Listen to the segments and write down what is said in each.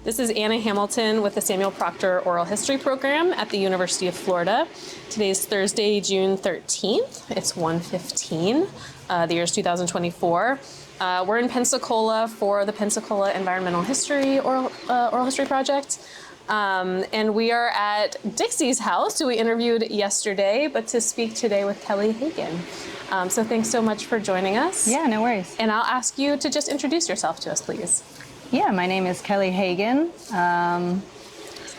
This is Anna Hamilton with the Samuel Proctor Oral History Program at the University of Florida. Today is Thursday, June 13th. It's 1:15. The year is 2024. We're in Pensacola for the Pensacola Environmental History Oral History Project. And we are at Dixie's house, who we interviewed yesterday, but to speak today with Kelly Hagen. So thanks so much for joining us. Yeah, no worries. And I'll ask you to just introduce yourself to us, please. Yeah, my name is Kelly Hagen. I'm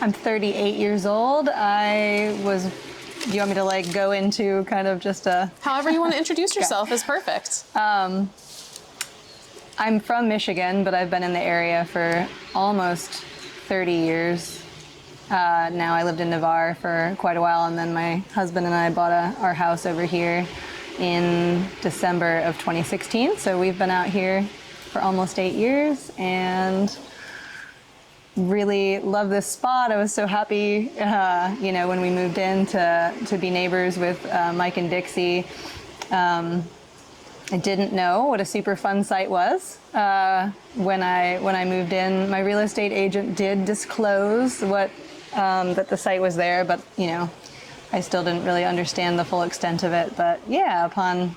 38 years old. Do you want me to go into kind of just a... However you want to introduce yourself is perfect. I'm from Michigan, but I've been in the area for almost 30 years. Now I lived in Navarre for quite a while, and then my husband and I bought our house over here in December of 2016. So we've been out here for almost 8 years and really love this spot. I was so happy, when we moved in to be neighbors with Mike and Dixie. I didn't know what a Superfund site was when I moved in. My real estate agent did disclose that the site was there, but I still didn't really understand the full extent of it. But yeah, upon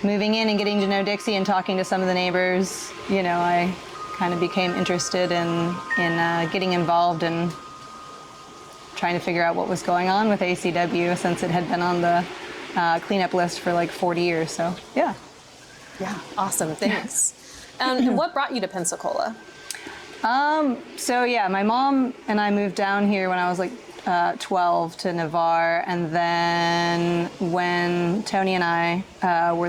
moving in and getting to know Dixie and talking to some of the neighbors, I kind of became interested in getting involved and trying to figure out what was going on with ACW, since it had been on the cleanup list for like 40 years. So yeah. Yeah, awesome, thanks. And what brought you to Pensacola? My mom and I moved down here when I was 12 to Navarre, and then when Tony and I we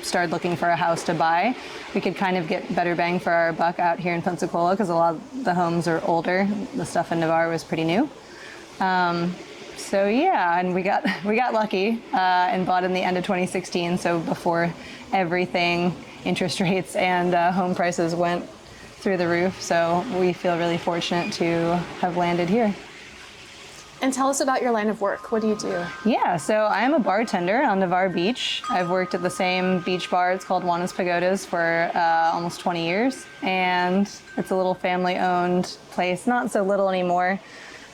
started looking for a house to buy, we could kind of get better bang for our buck out here in Pensacola because a lot of the homes are older. The stuff in Navarre was pretty new. And we got lucky and bought in the end of 2016. So before everything, interest rates and home prices went through the roof. So we feel really fortunate to have landed here. And tell us about your line of work. What do you do? Yeah, so I am a bartender on Navarre Beach. I've worked at the same beach bar. It's called Juana's Pagodas for almost 20 years. And it's a little family-owned place. Not so little anymore.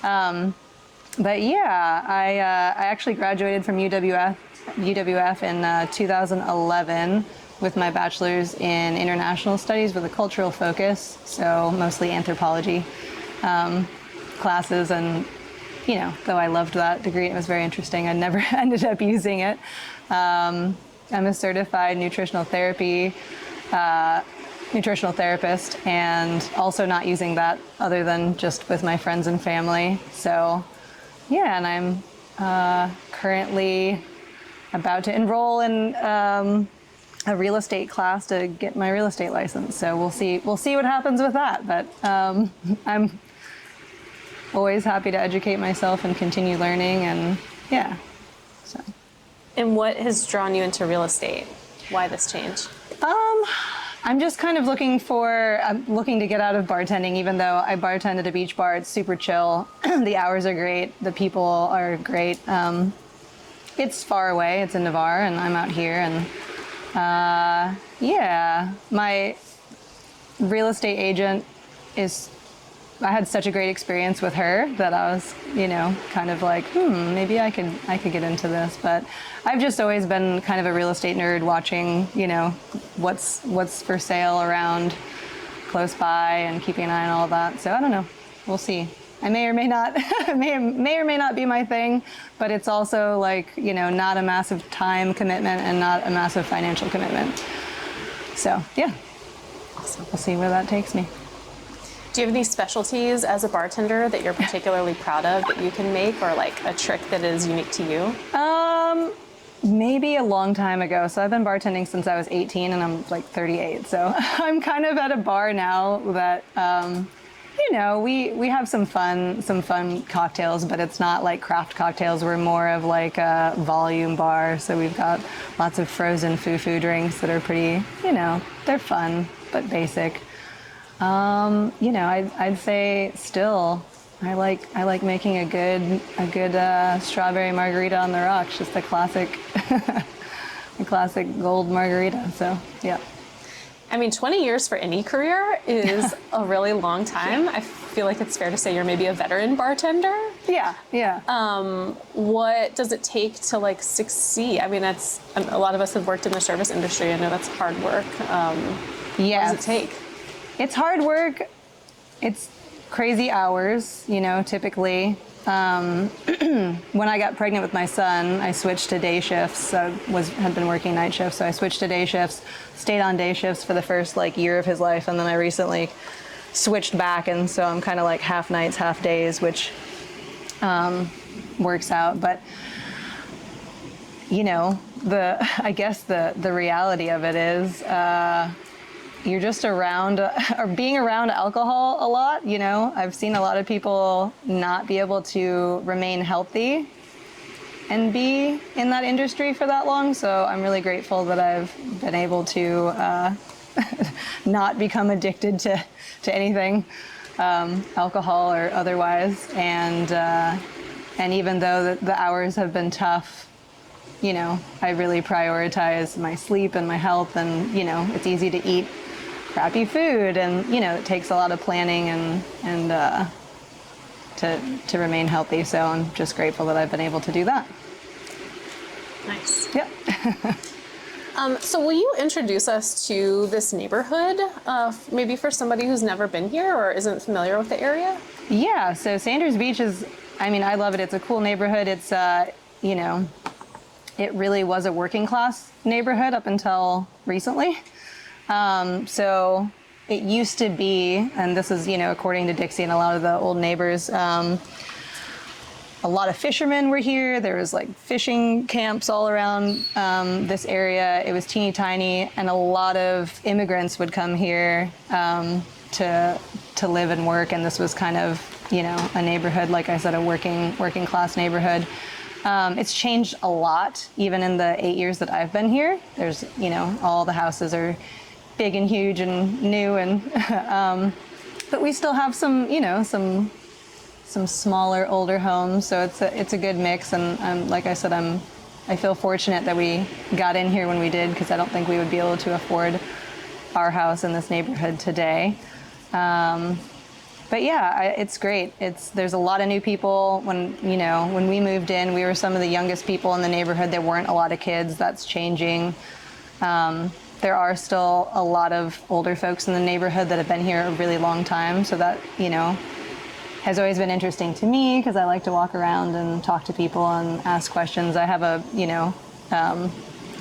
But yeah, I actually graduated from UWF in 2011 with my bachelor's in international studies with a cultural focus, so mostly anthropology classes. And though I loved that degree, it was very interesting, I never ended up using it. I'm a certified nutritional therapist, and also not using that other than just with my friends and family. So yeah, and I'm currently about to enroll in a real estate class to get my real estate license. So we'll see what happens with that. But I'm always happy to educate myself and continue learning, and yeah. So. And what has drawn you into real estate? Why this change? I'm just kind of looking to get out of bartending. Even though I bartend at a beach bar, it's super chill. The hours are great. The people are great. It's far away. It's in Navarre, and I'm out here. And my real estate agent I had such a great experience with her that I was, kind of like, maybe I could get into this. But I've just always been kind of a real estate nerd, watching, what's for sale around close by and keeping an eye on all of that. So I don't know. We'll see. I may or may not, may or may not be my thing, but it's also not a massive time commitment and not a massive financial commitment. So yeah. Awesome. We'll see where that takes me. Do you have any specialties as a bartender that you're particularly proud of that you can make, or a trick that is unique to you? Maybe a long time ago. So I've been bartending since I was 18, and I'm 38. So I'm kind of at a bar now that, we have some fun cocktails, but it's not like craft cocktails. We're more of a volume bar. So we've got lots of frozen foo-foo drinks that are pretty, they're fun, but basic. I'd say still, I like making a good strawberry margarita on the rocks, just a classic, a classic gold margarita. So yeah. I mean, 20 years for any career is a really long time. I feel like it's fair to say you're maybe a veteran bartender. Yeah, yeah. What does it take to like succeed? I mean, that's a lot of us have worked in the service industry. I know that's hard work. Yes. What does it take? It's hard work. It's crazy hours, you know, typically. When I got pregnant with my son, I switched to day shifts. Had been working night shifts, so I switched to day shifts, stayed on day shifts for the first like year of his life, and then I recently switched back, and so I'm kind of like half nights, half days, which works out. But you know, I guess the reality of it is you're just around or being around alcohol a lot. You know, I've seen a lot of people not be able to remain healthy and be in that industry for that long. So I'm really grateful that I've been able to not become addicted to anything, alcohol or otherwise. And even though the hours have been tough, you know, I really prioritize my sleep and my health. And, you know, it's easy to eat crappy food, and you know, it takes a lot of planning and to remain healthy. So I'm just grateful that I've been able to do that. Nice. Yep. So will you introduce us to this neighborhood, maybe for somebody who's never been here or isn't familiar with the area? Yeah. So Sanders Beach is, I mean, I love it. It's a cool neighborhood. It's, you know, it really was a working class neighborhood up until recently. So it used to be, and this is, you know, according to Dixie and a lot of the old neighbors, a lot of fishermen were here. There was like fishing camps all around this area. It was teeny tiny, and a lot of immigrants would come here to live and work. And this was kind of, you know, a neighborhood, like I said, a working class neighborhood. It's changed a lot, even in the 8 years that I've been here. There's, you know, all the houses are big and huge and new, and but we still have some, you know, some smaller, older homes. So it's a good mix. And like I said, I feel fortunate that we got in here when we did, because I don't think we would be able to afford our house in this neighborhood today. But yeah, it's great. There's a lot of new people. When we moved in, we were some of the youngest people in the neighborhood. There weren't a lot of kids. That's changing. There are still a lot of older folks in the neighborhood that have been here a really long time. So that, you know, has always been interesting to me, because I like to walk around and talk to people and ask questions. I have I'm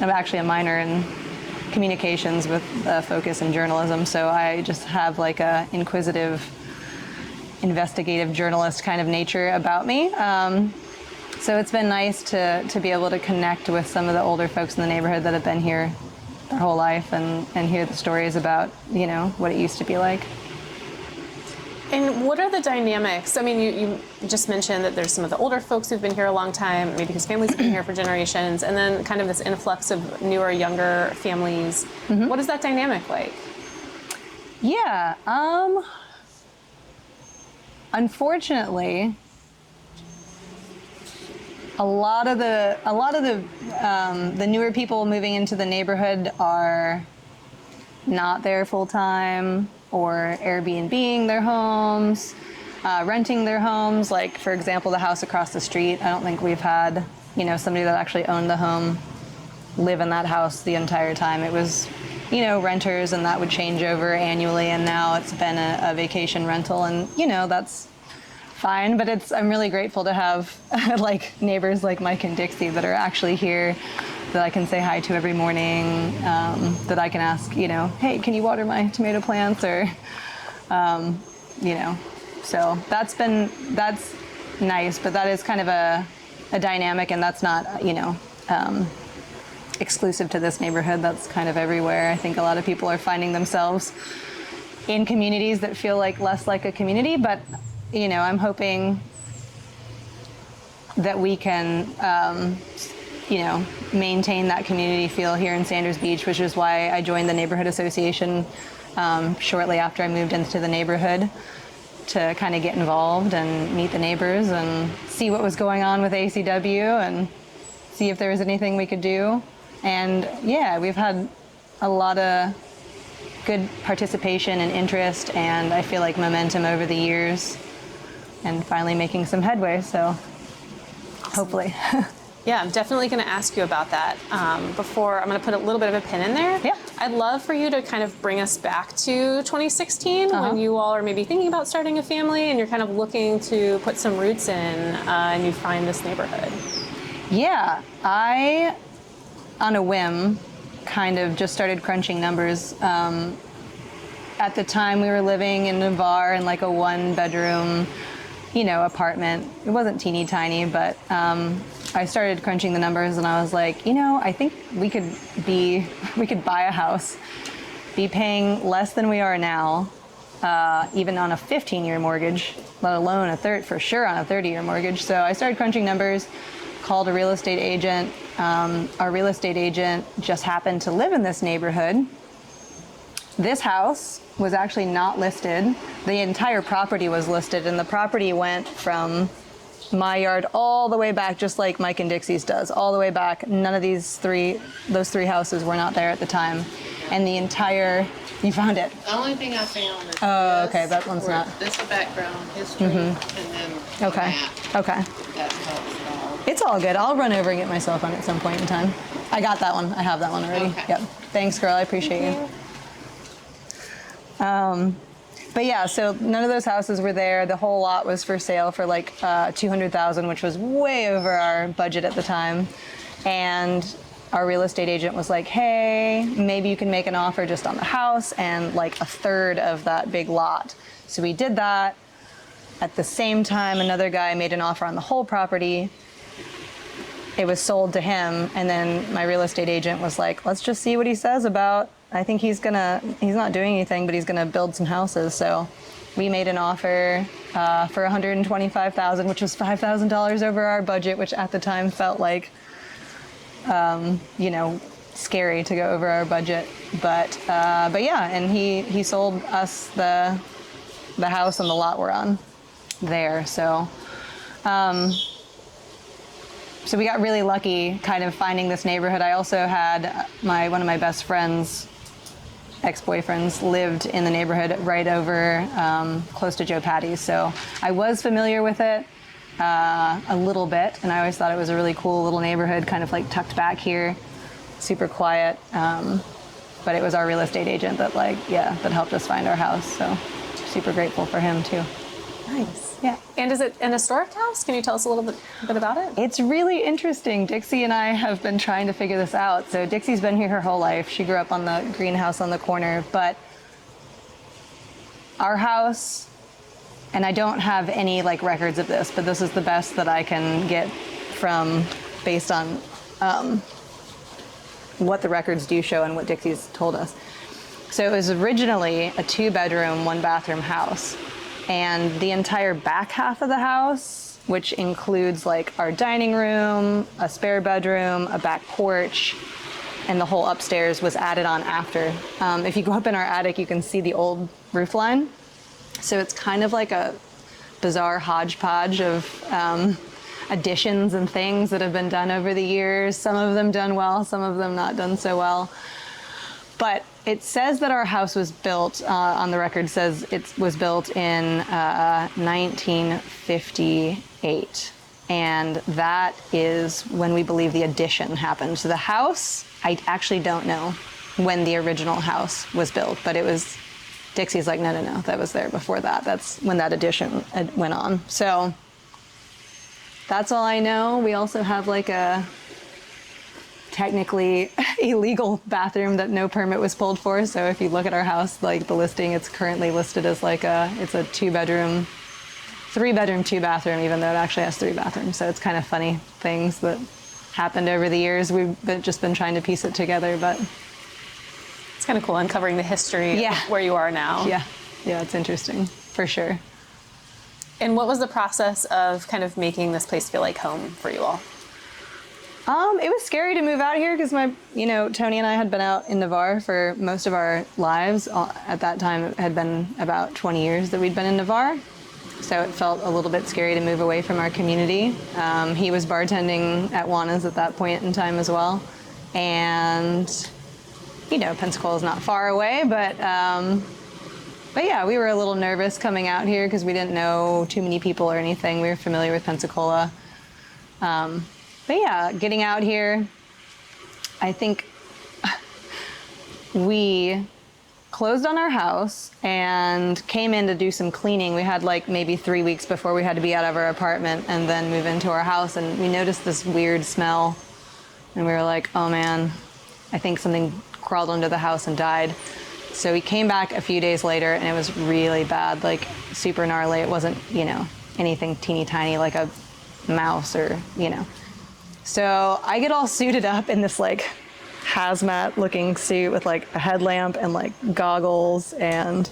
actually a minor in communications with a focus in journalism. So I just have like a inquisitive, investigative journalist kind of nature about me. So it's been nice to be able to connect with some of the older folks in the neighborhood that have been here their whole life, and hear the stories about, you know, what it used to be like. And what are the dynamics? I mean, you just mentioned that there's some of the older folks who've been here a long time, maybe whose families have been here for generations, and then kind of this influx of newer, younger families. Mm-hmm. What is that dynamic like? Yeah, unfortunately, a lot of the newer people moving into the neighborhood are not there full time, or Airbnb-ing their homes, renting their homes. Like, for example, the house across the street, I don't think we've had, you know, somebody that actually owned the home live in that house the entire time. It was, you know, renters, and that would change over annually, and now it's been a vacation rental, and, you know, that's fine. But I'm really grateful to have like neighbors like Mike and Dixie that are actually here, that I can say hi to every morning, that I can ask, you know, hey, can you water my tomato plants? Or, you know, so that's nice, but that is kind of a dynamic, and that's not, you know, exclusive to this neighborhood. That's kind of everywhere. I think a lot of people are finding themselves in communities that feel like less like a community, but, you know, I'm hoping that we can, you know, maintain that community feel here in Sanders Beach, which is why I joined the neighborhood association shortly after I moved into the neighborhood, to kind of get involved and meet the neighbors and see what was going on with ACW and see if there was anything we could do. And yeah, we've had a lot of good participation and interest, and I feel like momentum over the years, and finally making some headway, so hopefully. Yeah, I'm definitely going to ask you about that. Before, I'm going to put a little bit of a pin in there. Yeah. I'd love for you to kind of bring us back to 2016 when you all are maybe thinking about starting a family and you're kind of looking to put some roots in and you find this neighborhood. Yeah, I, on a whim, kind of just started crunching numbers. At the time, we were living in Navarre in like a one-bedroom, apartment. It wasn't teeny tiny, but I started crunching the numbers and I was like, I think we could buy a house, be paying less than we are now, even on a 15-year mortgage, let alone for sure on a 30-year mortgage. So I started crunching numbers, called a real estate agent. Our real estate agent just happened to live in this neighborhood. This house was actually not listed. The entire property was listed, and the property went from my yard all the way back, just like Mike and Dixie's does, all the way back. None of those three houses were not there at the time. And the entire, you found it? The only thing I found is okay, that one's not. This is background history, and then the map. Okay. That's how it's called. It's all good. I'll run over and get my cell phone at some point in time. I got that one. I have that one already. Okay. Yep. Thanks, girl. I appreciate you. But yeah, so none of those houses were there. The whole lot was for sale for like $200,000, which was way over our budget at the time. And our real estate agent was like, hey, maybe you can make an offer just on the house and like a third of that big lot. So we did that. At the same time, another guy made an offer on the whole property. It was sold to him, and then my real estate agent was like, let's just see what he says about, I think he's not doing anything, but he's gonna build some houses. So we made an offer for $125,000, which was $5,000 over our budget, which at the time felt like, scary to go over our budget. But yeah, and he sold us the house and the lot we're on there. So we got really lucky kind of finding this neighborhood. I also had one of my best friends, ex-boyfriends, lived in the neighborhood right over close to Joe Patty's. So I was familiar with it a little bit, and I always thought it was a really cool little neighborhood, kind of like tucked back here, super quiet. But it was our real estate agent that that helped us find our house. So super grateful for him too. Nice. Yeah. And is it an historic house? Can you tell us a little bit about it? It's really interesting. Dixie and I have been trying to figure this out. So Dixie's been here her whole life. She grew up on the greenhouse on the corner. But our house, and I don't have any records of this, but this is the best that I can get based on what the records do show and what Dixie's told us. So it was originally a 2-bedroom, 1-bathroom house. And the entire back half of the house, which includes our dining room, a spare bedroom, a back porch, and the whole upstairs, was added on after. If you go up in our attic, you can see the old roof line. So it's kind of like a bizarre hodgepodge of additions and things that have been done over the years. Some of them done well, some of them not done so well. But it says that our house was built, on the record says it was built in 1958. And that is when we believe the addition happened. So the house, I actually don't know when the original house was built, but Dixie's like, no, that was there before that. That's when that addition went on. So that's all I know. We also have a technically illegal bathroom that no permit was pulled for. So if you look at our house, the listing, it's currently listed as it's a 2-bedroom, 3-bedroom, 2-bathroom, even though it actually has 3 bathrooms. So it's kind of funny things that happened over the years. We've just been trying to piece it together, but It's kind of cool uncovering the history of where you are now. Yeah, it's interesting for sure. And what was the process of kind of making this place feel like home for you all? It was scary to move out here because Tony and I had been out in Navarre for most of our lives. At that time, it had been about 20 years that we'd been in Navarre. So it felt a little bit scary to move away from our community. He was bartending at Juana's at that point in time as well. And Pensacola is not far away, but yeah, we were a little nervous coming out here because we didn't know too many people or anything. We were familiar with Pensacola. But yeah, getting out here, I think we closed on our house and came in to do some cleaning. We had like maybe 3 weeks before we had to be out of our apartment and then move into our house, and we noticed this weird smell, and we were like, oh man, I think something crawled under the house and died. So we came back a few days later and it was really bad, like super gnarly. It wasn't, anything teeny tiny like a mouse or. So I get all suited up in this like hazmat looking suit with like a headlamp and like goggles and,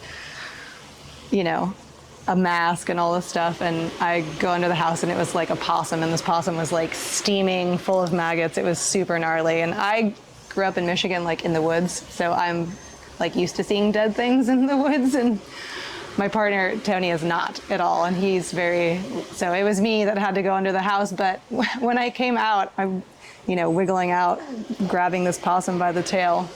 a mask and all this stuff. And I go under the house and it was like a possum, and this possum was like steaming full of maggots. It was super gnarly. And I grew up in Michigan, like in the woods. So I'm like used to seeing dead things in the woods, and my partner Tony is not at all, and he's so it was me that had to go under the house. But when I came out, I'm wiggling out, grabbing this possum by the tail,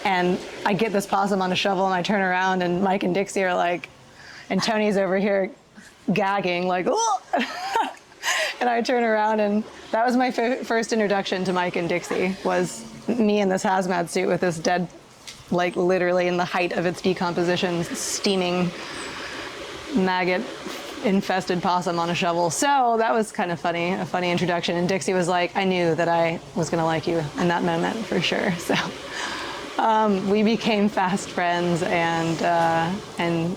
and I get this possum on a shovel, and I turn around and Mike and Dixie are like, and Tony's over here gagging like, oh. And I turn around, and that was my first introduction to Mike and Dixie, was me in this hazmat suit with this dead, like literally in the height of its decomposition, steaming maggot-infested possum on a shovel. So that was kind of funny, a funny introduction. And Dixie was like, I knew that I was going to like you in that moment for sure. So we became fast friends, and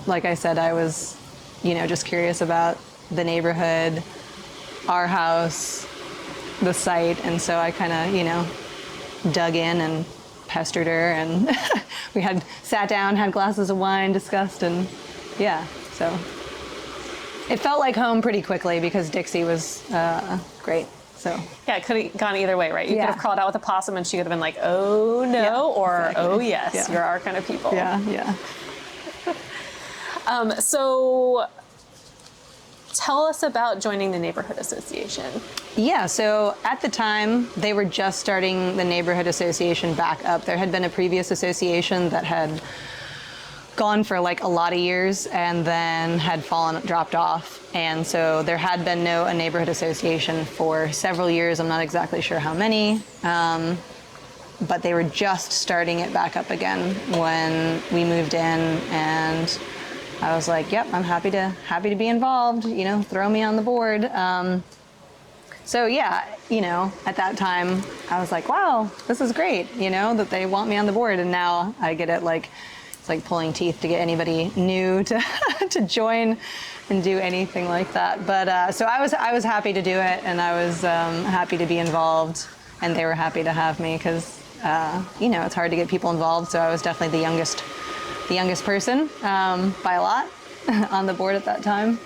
like I said, I was, just curious about the neighborhood, our house, the site, and so I kind of, dug in and pestered her, and we sat down, had glasses of wine, discussed, and yeah, so it felt like home pretty quickly because Dixie was great. So yeah, it could have gone either way, right? You Yeah. could have crawled out with a possum and she could have been like, oh no, Yeah, or exactly. oh yes, Yeah. you're our kind of people. yeah. So tell us about joining the neighborhood association. Yeah, so at the time, they were just starting the neighborhood association back up. There had been a previous association that had gone for like a lot of years and then had dropped off. And so there had been a neighborhood association for several years. I'm not exactly sure how many, but they were just starting it back up again when we moved in, and I was like, yep, I'm happy to be involved, throw me on the board. So yeah, at that time I was like, wow, this is great, that they want me on the board. And now I get it, like, it's like pulling teeth to get anybody new to to join and do anything like that. But so I was happy to do it, and I was happy to be involved, and they were happy to have me because it's hard to get people involved. So I was definitely the youngest person by a lot on the board at that time.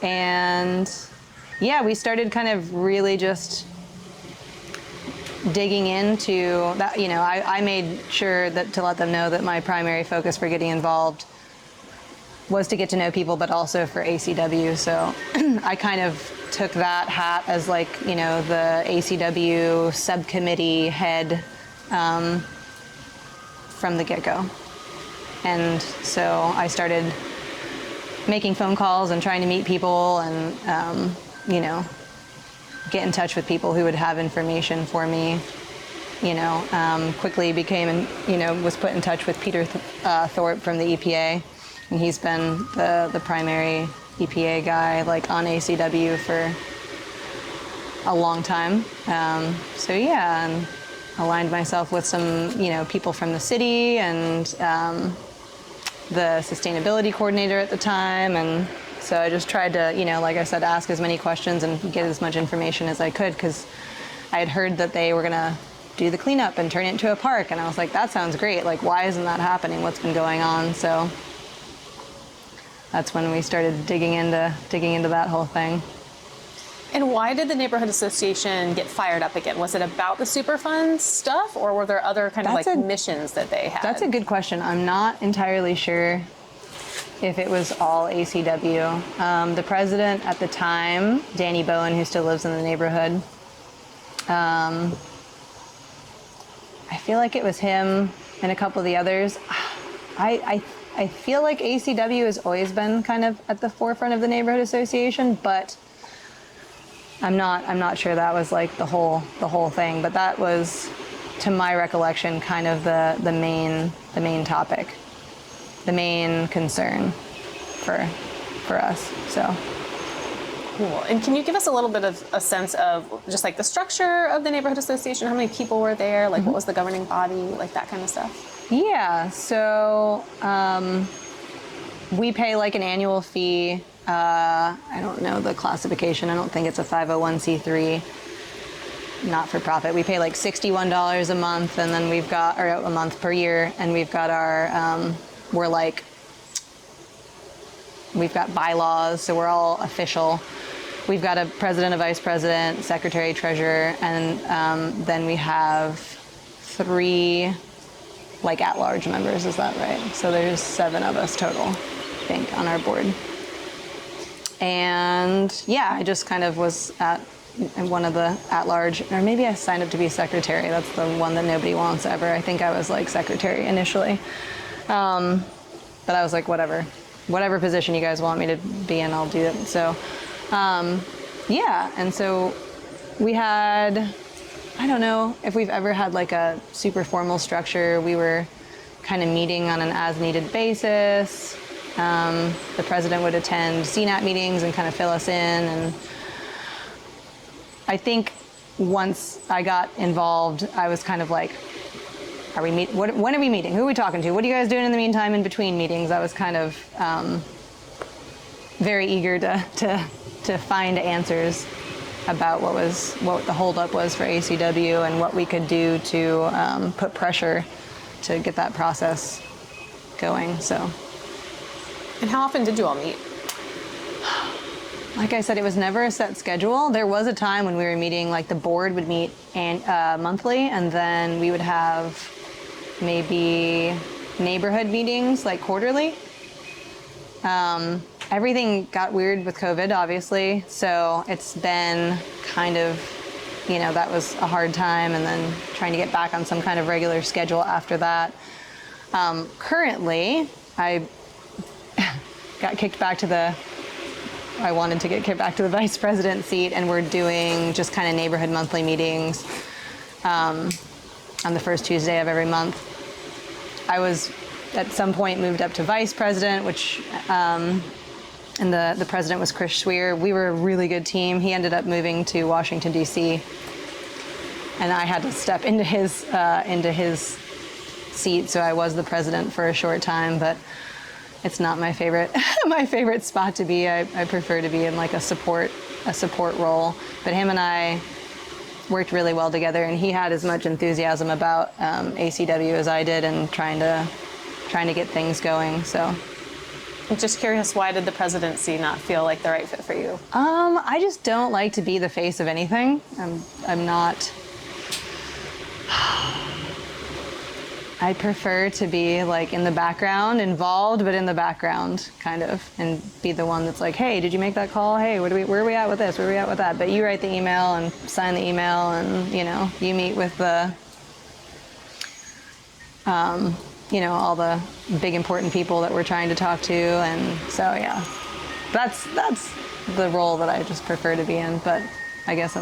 And yeah, we started kind of really just digging into that. I made sure that to let them know that my primary focus for getting involved was to get to know people, but also for ACW. So I kind of took that hat as like, the ACW subcommittee head from the get-go. And so I started making phone calls and trying to meet people and, get in touch with people who would have information for me. Quickly became, was put in touch with Peter Thorpe from the EPA. And he's been the primary EPA guy, like on ACW for a long time. So yeah, and aligned myself with some, people from the city and the sustainability coordinator at the time. And so I just tried to, like I said, ask as many questions and get as much information as I could, because I had heard that they were gonna do the cleanup and turn it into a park. And I was like, that sounds great. Like, why isn't that happening? What's been going on? So that's when we started digging into that whole thing. And why did the neighborhood association get fired up again? Was it about the Superfund stuff, or were there other kind of missions that they had? That's a good question. I'm not entirely sure if it was all ACW. The president at the time, Danny Bowen, who still lives in the neighborhood, I feel like it was him and a couple of the others. I feel like ACW has always been kind of at the forefront of the neighborhood association, but I'm not sure that was like the whole thing. But that was, to my recollection, kind of the main topic, the main concern for us. So. Cool. And can you give us a little bit of a sense of just like the structure of the neighborhood association? How many people were there? Like what was the governing body? Like that kind of stuff? Yeah. So we pay like an annual fee. I don't know the classification. I don't think it's a 501c3, not for profit. We pay like $61 a month, and then we've got, or a month per year, and we've got our, we've got bylaws, so we're all official. We've got a president, a vice president, secretary, treasurer, and then we have 3 like at-large members, is that right? So there's 7 of us total, I think, on our board. And yeah, I just kind of was at one of the at-large, or maybe I signed up to be secretary. That's the one that nobody wants ever. I think I was like secretary initially. But I was like, whatever position you guys want me to be in, I'll do it. So, yeah, and so we had, I don't know if we've ever had like a super formal structure. We were kind of meeting on an as-needed basis. The president would attend CNAT meetings and kind of fill us in. And I think once I got involved, I was kind of like, when are we meeting? Who are we talking to? What are you guys doing in the meantime in between meetings? I was kind of very eager to find answers about what the holdup was for ACW and what we could do to put pressure to get that process going. So. And how often did you all meet? Like I said, it was never a set schedule. There was a time when we were meeting, like the board would meet monthly, and then we would have maybe neighborhood meetings like quarterly. Everything got weird with COVID, obviously, so it's been kind of, that was a hard time, and then trying to get back on some kind of regular schedule after that. Currently, I wanted to get kicked back to the vice president seat, and we're doing just kind of neighborhood monthly meetings on the first Tuesday of every month. I was at some point moved up to vice president, which, and the president was Chris Schweer. We were a really good team. He ended up moving to Washington, D.C., and I had to step into his seat, so I was the president for a short time, but it's not my favorite spot to be. I prefer to be in like a support role. But him and I worked really well together, and he had as much enthusiasm about ACW as I did, and trying to get things going. So I'm just curious, why did the presidency not feel like the right fit for you? I just don't like to be the face of anything. I'm not. I prefer to be like in the background, involved, but in the background, kind of, and be the one that's like, hey, did you make that call? Hey, where are we at with this? Where are we at with that? But you write the email and sign the email, and you meet with the, all the big important people that we're trying to talk to, and so yeah, that's the role that I just prefer to be in. But I guess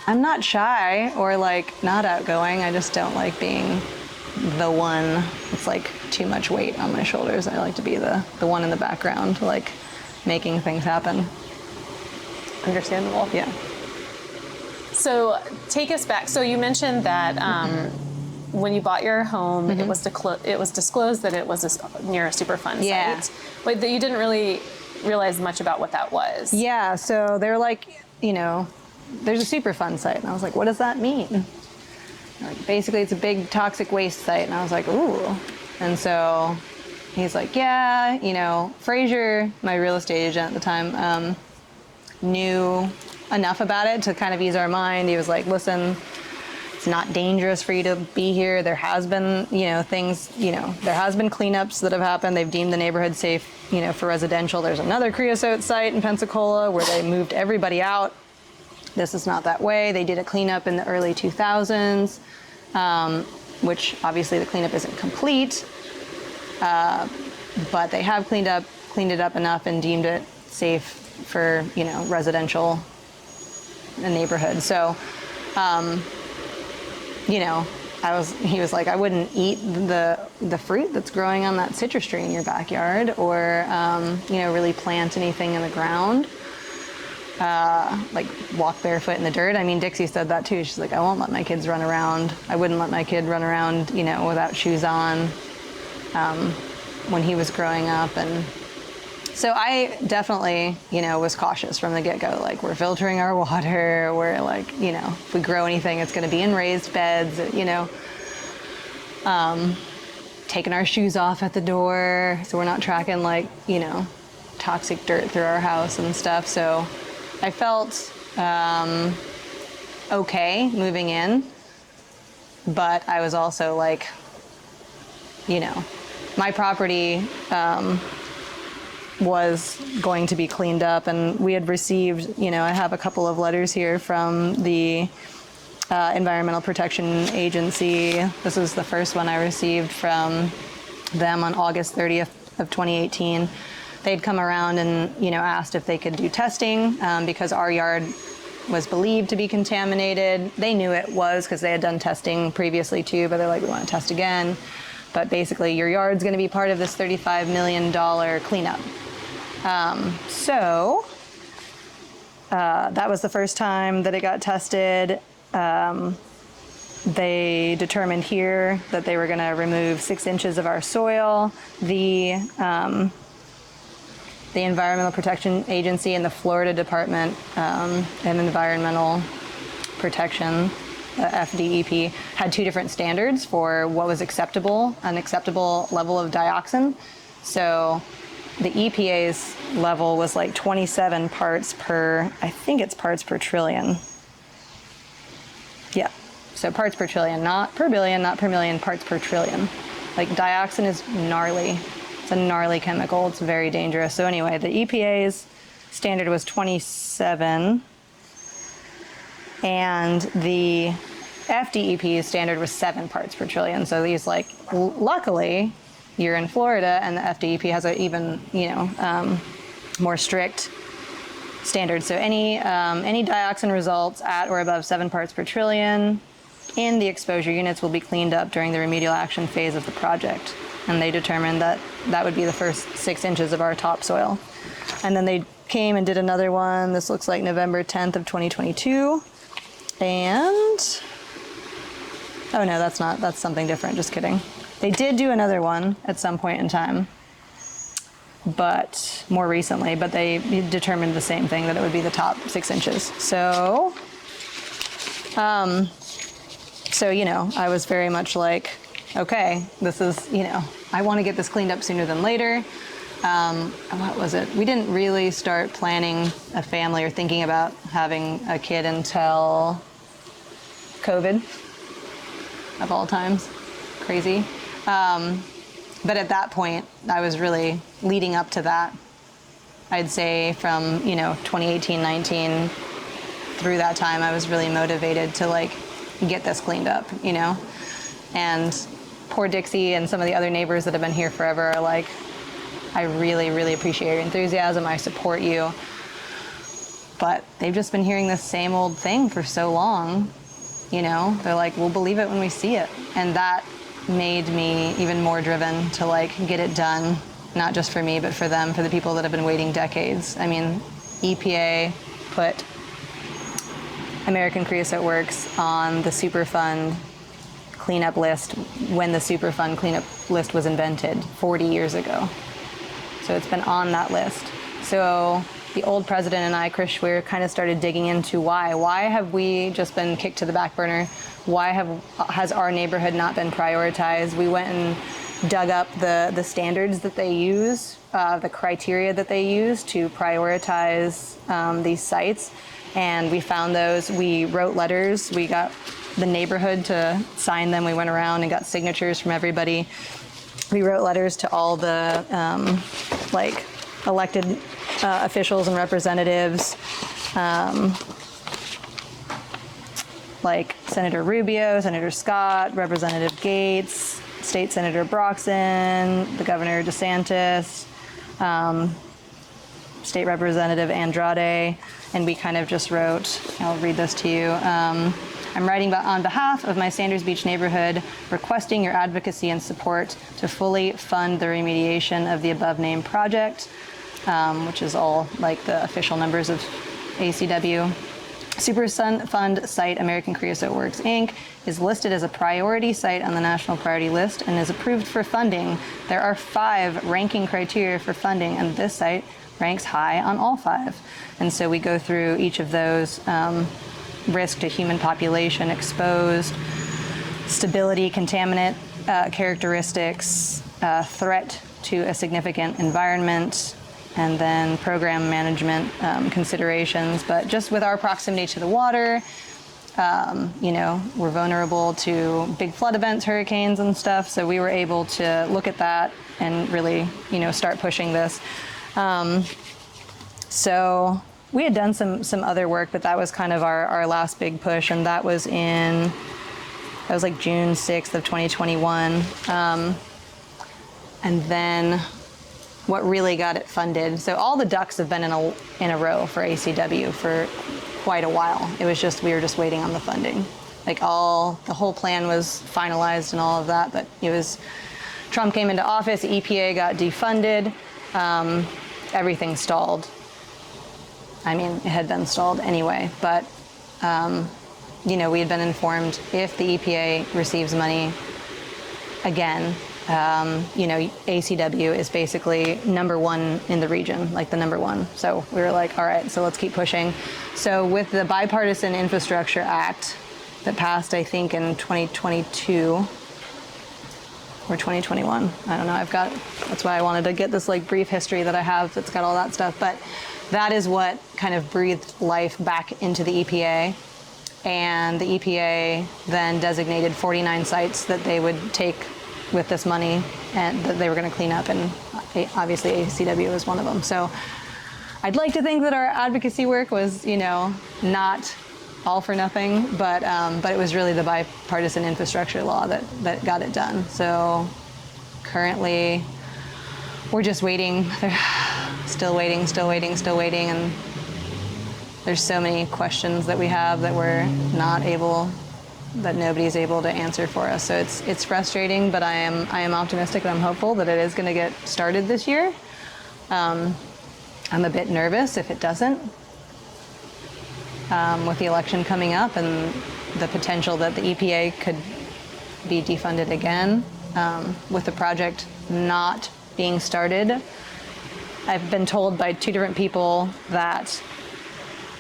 I'm not shy or like not outgoing. I just don't like being the one. It's like too much weight on my shoulders. I like to be the one in the background, like making things happen. Understandable. Yeah. So take us back. So you mentioned that when you bought your home, it was disclosed that it was near a Superfund site, but that you didn't really realize much about what that was. Yeah. So they're like, there's a Superfund site, and I was like, what does that mean? Like, basically, it's a big toxic waste site, and I was like, ooh. And so he's like, yeah, Frazier, my real estate agent at the time, knew enough about it to kind of ease our mind. He was like, listen, it's not dangerous for you to be here. There has been, things, there has been cleanups that have happened. They've deemed the neighborhood safe, for residential. There's another creosote site in Pensacola where they moved everybody out. This is not that way. They did a cleanup in the early 2000s. which obviously the cleanup isn't complete, but they have cleaned it up enough and deemed it safe for, residential neighborhood. So, he was like, I wouldn't eat the fruit that's growing on that citrus tree in your backyard, or, really plant anything in the ground, like walk barefoot in the dirt. I mean, Dixie said that too. She's like, I won't let my kids run around. I wouldn't let my kid run around, without shoes on, when he was growing up. And so I definitely, was cautious from the get-go. Like, we're filtering our water. We're like, if we grow anything, it's going to be in raised beds, taking our shoes off at the door. So we're not tracking toxic dirt through our house and stuff. So I felt okay moving in, but I was also like, my property was going to be cleaned up, and we had received, I have a couple of letters here from the Environmental Protection Agency. This is the first one I received from them on August 30th of 2018. They'd come around and, asked if they could do testing because our yard was believed to be contaminated. They knew it was because they had done testing previously too, but they're like, we want to test again. But basically, your yard's going to be part of this $35 million cleanup. So that was the first time that it got tested. They determined here that they were going to remove 6 inches of our soil. The Environmental Protection Agency and the Florida Department of Environmental Protection, FDEP, had 2 different standards for what was acceptable, an acceptable level of dioxin. So the EPA's level was like 27 parts per, I think it's parts per trillion. Yeah, so parts per trillion, not per billion, not per million, parts per trillion. Like, dioxin is gnarly. It's a gnarly chemical. It's very dangerous. So anyway, the EPA's standard was 27, and the FDEP's standard was 7 parts per trillion. So these, luckily, you're in Florida, and the FDEP has an even, more strict standard. So any dioxin results at or above 7 parts per trillion in the exposure units will be cleaned up during the remedial action phase of the project. And they determined that that would be the first 6 inches of our topsoil. And then they came and did another one. This looks like November 10th of 2022. And, oh no, that's not, that's something different, just kidding. They did do another one at some point in time, but more recently, but they determined the same thing, that it would be the top 6 inches. So, I was very much like, okay, this is, I want to get this cleaned up sooner than later. What was it? We didn't really start planning a family or thinking about having a kid until COVID, of all times. Crazy. But at that point, I was really leading up to that. I'd say from, 2018, 19, through that time, I was really motivated to get this cleaned up, And poor Dixie and some of the other neighbors that have been here forever are like, I really, really appreciate your enthusiasm. I support you. But they've just been hearing the same old thing for so long. They're like, we'll believe it when we see it. And that made me even more driven to get it done, not just for me, but for them, for the people that have been waiting decades. I mean, EPA put American Creosote Works on the Superfund cleanup list when the Superfund cleanup list was invented 40 years ago. So it's been on that list. So the old president and I, Chris Schweer, kind of started digging into why. Why have we just been kicked to the back burner? Why has our neighborhood not been prioritized? We went and dug up the standards that they use, the criteria that they use to prioritize these sites. And we found those. We wrote letters. We got the neighborhood to sign them. We went around and got signatures from everybody. We wrote letters to all the elected officials and representatives. like Senator Rubio, Senator Scott, Representative Gates, State Senator Broxson, the Governor DeSantis, State Representative Andrade, and we kind of just wrote, I'll read this to you. I'm writing on behalf of my Sanders Beach neighborhood, requesting your advocacy and support to fully fund the remediation of the above named project, which is all like the official numbers of ACW. Superfund site American Creosote Works, Inc. is listed as a priority site on the national priority list and is approved for funding. There are 5 ranking criteria for funding, and this site ranks high on all 5. And so we go through each of those, risk to human population exposed, stability, contaminant characteristics, threat to a significant environment, and then program management considerations. But just with our proximity to the water, you know, we're vulnerable to big flood events, hurricanes and stuff. So we were able to look at that and really, you know, start pushing this. So we had done some other work, but that was kind of our last big push. And that was like June 6th of 2021. And then what really got it funded. So all the ducks have been in a row for ACW for quite a while. It was just, we were just waiting on the funding. Like the whole plan was finalized and all of that, but it was, Trump came into office, the EPA got defunded, everything stalled. I mean, it had been stalled anyway, but you know, we had been informed if the EPA receives money again, you know, ACW is basically #1 in the region, like the #1. So we were like, all right, so let's keep pushing. So with the Bipartisan Infrastructure Act that passed, I think in 2022 or 2021, I don't know, that's why I wanted to get this like brief history that I have that's got all that stuff. But that is what kind of breathed life back into the EPA. And the EPA then designated 49 sites that they would take with this money and that they were going to clean up, and obviously ACW was one of them. So I'd like to think that our advocacy work was, you know, not all for nothing, but it was really the bipartisan infrastructure law that got it done. So currently we're just waiting. Still waiting, and there's so many questions that we have that we're not able, that nobody's able to answer for us. So it's frustrating, but I am optimistic and I'm hopeful that it is going to get started this year. I'm a bit nervous if it doesn't, with the election coming up and the potential that the EPA could be defunded again, with the project not being started. I've been told by 2 different people that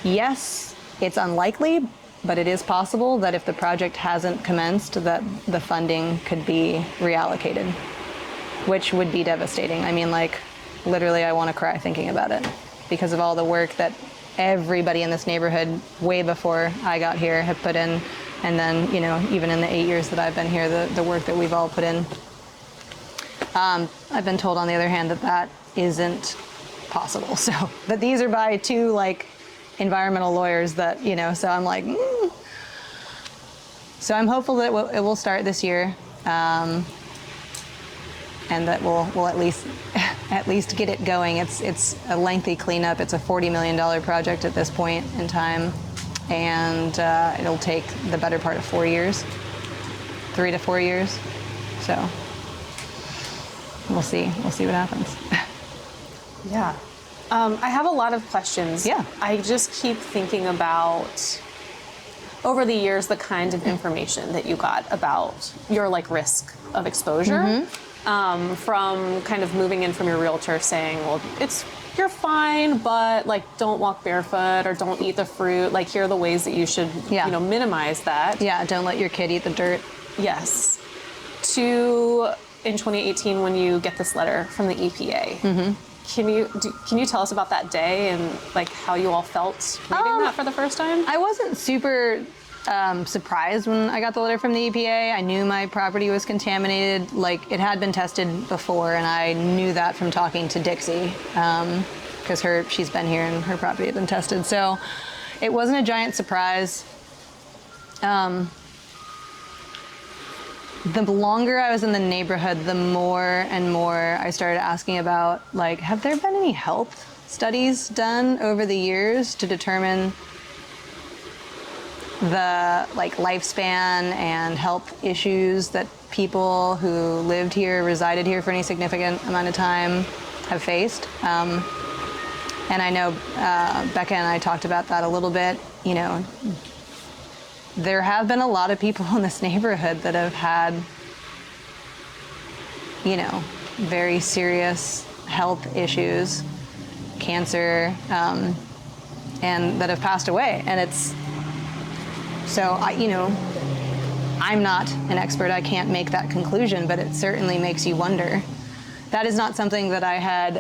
yes, it's unlikely, but it is possible that if the project hasn't commenced, that the funding could be reallocated, which would be devastating. I mean, like, literally, I want to cry thinking about it because of all the work that everybody in this neighborhood, way before I got here, have put in. And then, you know, even in the 8 years that I've been here, the work that we've all put in. I've been told, on the other hand, that isn't possible. So, but these are by 2, like, environmental lawyers that, you know, so I'm like, So I'm hopeful that it will start this year, and that we'll at least get it going. It's a lengthy cleanup. It's a $40 million project at this point in time, and it'll take the better part of 4 years, 3 to 4 years. So we'll see what happens. Yeah. I have a lot of questions. Yeah. I just keep thinking about, over the years, the kind of information that you got about your like risk of exposure, from kind of moving in from your realtor saying, well, you're fine, but like don't walk barefoot or don't eat the fruit. Like here are the ways that you should, you know, minimize that. Yeah, don't let your kid eat the dirt. Yes. To in 2018 when you get this letter from the EPA. Can you tell us about that day and like how you all felt reading that for the first time? I wasn't super surprised when I got the letter from the EPA. I knew my property was contaminated. Like it had been tested before, and I knew that from talking to Dixie, because she's been here and her property had been tested. So it wasn't a giant surprise. The longer I was in the neighborhood, the more and more I started asking about, like, have there been any health studies done over the years to determine the lifespan and health issues that people who lived here, resided here for any significant amount of time have faced. And I know Becca and I talked about that a little bit. You know, there have been a lot of people in this neighborhood that have had, you know, very serious health issues, cancer, and that have passed away. And it's, so you know, I'm not an expert, I can't make that conclusion, but it certainly makes you wonder. That is not something that I had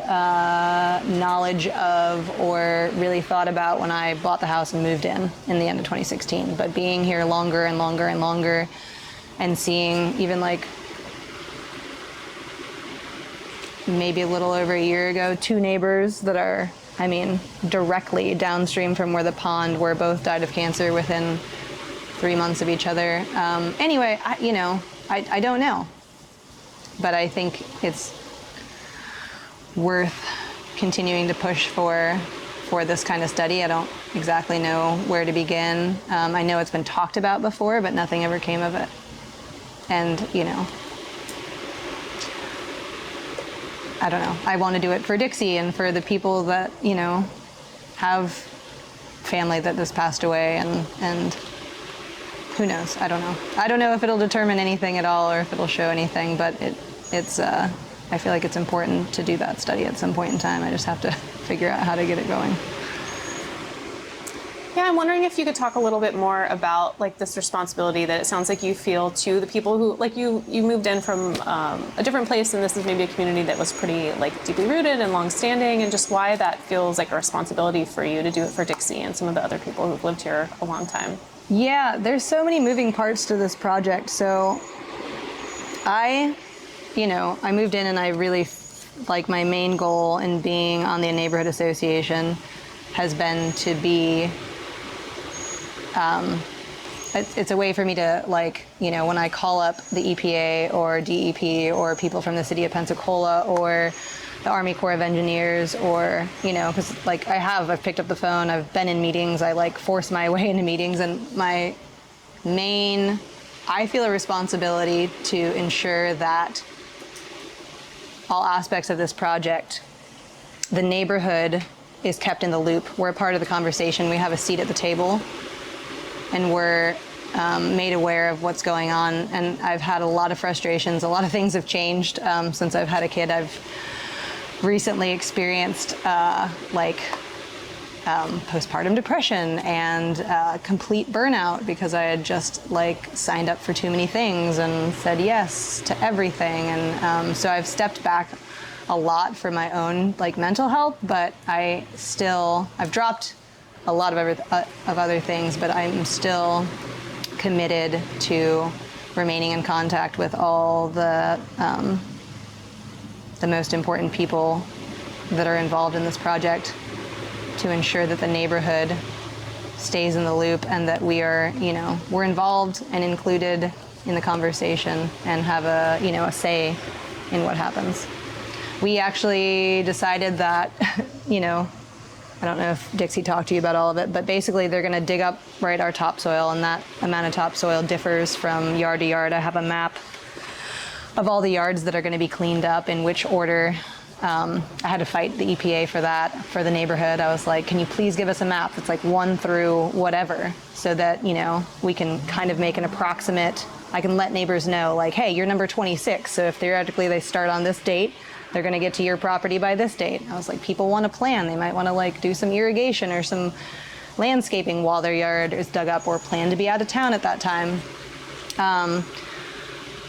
knowledge of or really thought about when I bought the house and moved in the end of 2016. But being here longer and longer and longer, and seeing even like maybe a little over a year ago, 2 neighbors that are, I mean, directly downstream from where the pond were, both died of cancer within 3 months of each other. Anyway, I don't know, but I think it's worth continuing to push for this kind of study. I don't exactly know where to begin. I know it's been talked about before, but nothing ever came of it. And, you know, I don't know. I want to do it for Dixie and for the people that, you know, have family that just passed away, and who knows? I don't know. I don't know if it'll determine anything at all or if it'll show anything, but it's I feel like it's important to do that study at some point in time. I just have to figure out how to get it going. Yeah, I'm wondering if you could talk a little bit more about like this responsibility that it sounds like you feel to the people who, like you moved in from a different place, and this is maybe a community that was pretty like deeply rooted and long-standing, and just why that feels like a responsibility for you to do it for Dixie and some of the other people who've lived here a long time. Yeah, there's so many moving parts to this project. So I moved in, and I really, like, my main goal in being on the neighborhood association has been to be, it's a way for me to, like, you know, when I call up the EPA or DEP or people from the city of Pensacola or the Army Corps of Engineers, or, you know, because like I've picked up the phone, I've been in meetings, I like force my way into meetings, and I feel a responsibility to ensure that all aspects of this project, the neighborhood is kept in the loop. We're a part of the conversation. We have a seat at the table, and we're made aware of what's going on. And I've had a lot of frustrations. A lot of things have changed since I've had a kid. I've recently experienced postpartum depression and complete burnout because I had just like signed up for too many things and said yes to everything. And so I've stepped back a lot for my own like mental health, but I've dropped a lot of other things, but I'm still committed to remaining in contact with all the most important people that are involved in this project to ensure that the neighborhood stays in the loop and that we are, you know, we're involved and included in the conversation and have a say in what happens. We actually decided that, you know, I don't know if Dixie talked to you about all of it, but basically they're going to dig up our topsoil, and that amount of topsoil differs from yard to yard. I have a map of all the yards that are going to be cleaned up, in which order. I had to fight the EPA for that, for the neighborhood. I was like, can you please give us a map that's like 1 through whatever, so that, you know, we can kind of make an approximate, I can let neighbors know, like, hey, you're number 26, so if theoretically they start on this date, they're going to get to your property by this date. I was like, people want to plan. They might want to like do some irrigation or some landscaping while their yard is dug up, or plan to be out of town at that time.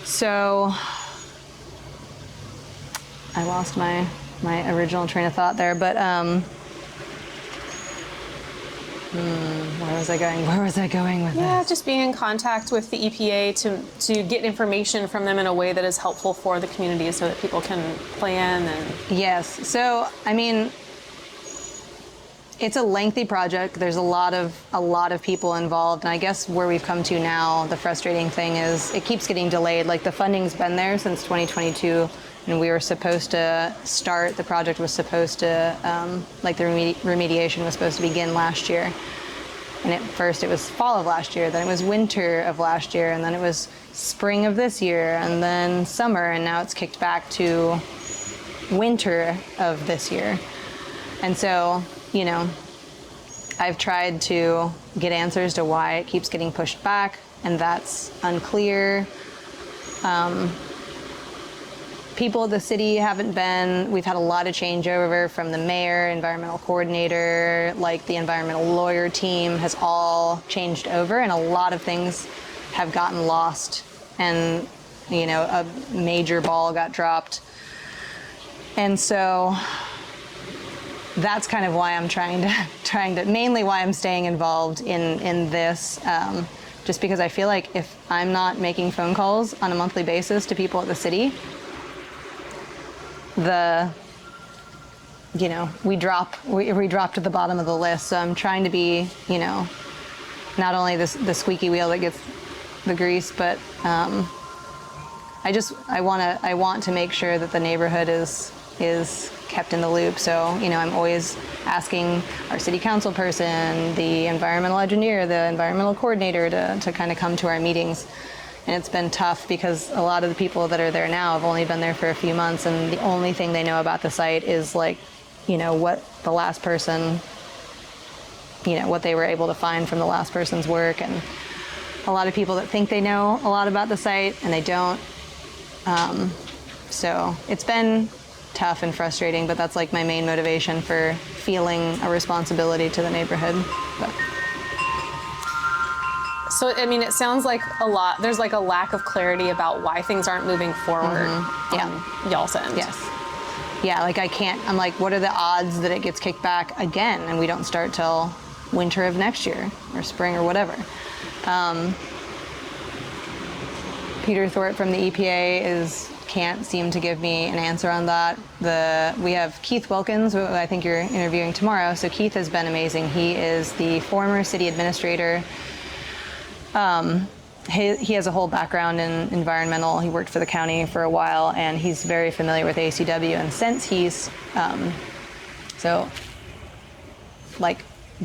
So I lost my original train of thought there, but where was I going with this? Just being in contact with the EPA to get information from them in a way that is helpful for the community so that people can plan and... Yes. So, I mean, it's a lengthy project. There's a lot of people involved, and I guess where we've come to now, the frustrating thing is it keeps getting delayed. Like the funding's been there since 2022, and we were supposed to start. The project was supposed to, like the remediation was supposed to begin last year. And at first it was fall of last year, then it was winter of last year, and then it was spring of this year, and then summer, and now it's kicked back to winter of this year. And so, you know, I've tried to get answers to why it keeps getting pushed back, and that's unclear. People at the city haven't been, we've had a lot of changeover from the mayor, environmental coordinator, like the environmental lawyer team has all changed over, and a lot of things have gotten lost, and, you know, a major ball got dropped. And so that's kind of why I'm trying to, mainly why I'm staying involved in this, just because I feel like if I'm not making phone calls on a monthly basis to people at the city, we drop to the bottom of the list. So I'm trying to be, you know, not only the squeaky wheel that gets the grease, but I want to make sure that the neighborhood is kept in the loop. So, you know, I'm always asking our city council person, the environmental engineer, the environmental coordinator to kind of come to our meetings. And it's been tough because a lot of the people that are there now have only been there for a few months, and the only thing they know about the site is, like, you know, what the last person, you know, what they were able to find from the last person's work. And a lot of people that think they know a lot about the site and they don't. So it's been tough and frustrating, but that's like my main motivation for feeling a responsibility to the neighborhood. But. So, I mean, it sounds like there's like a lack of clarity about why things aren't moving forward on y'all's end. Yes. Yeah, like I'm like, what are the odds that it gets kicked back again and we don't start till winter of next year or spring or whatever? Peter Thorpe from the EPA can't seem to give me an answer on that. We have Keith Wilkins, who I think you're interviewing tomorrow. So Keith has been amazing. He is the former city administrator. He has a whole background in environmental. He worked for the county for a while, and he's very familiar with ACW. And since he's,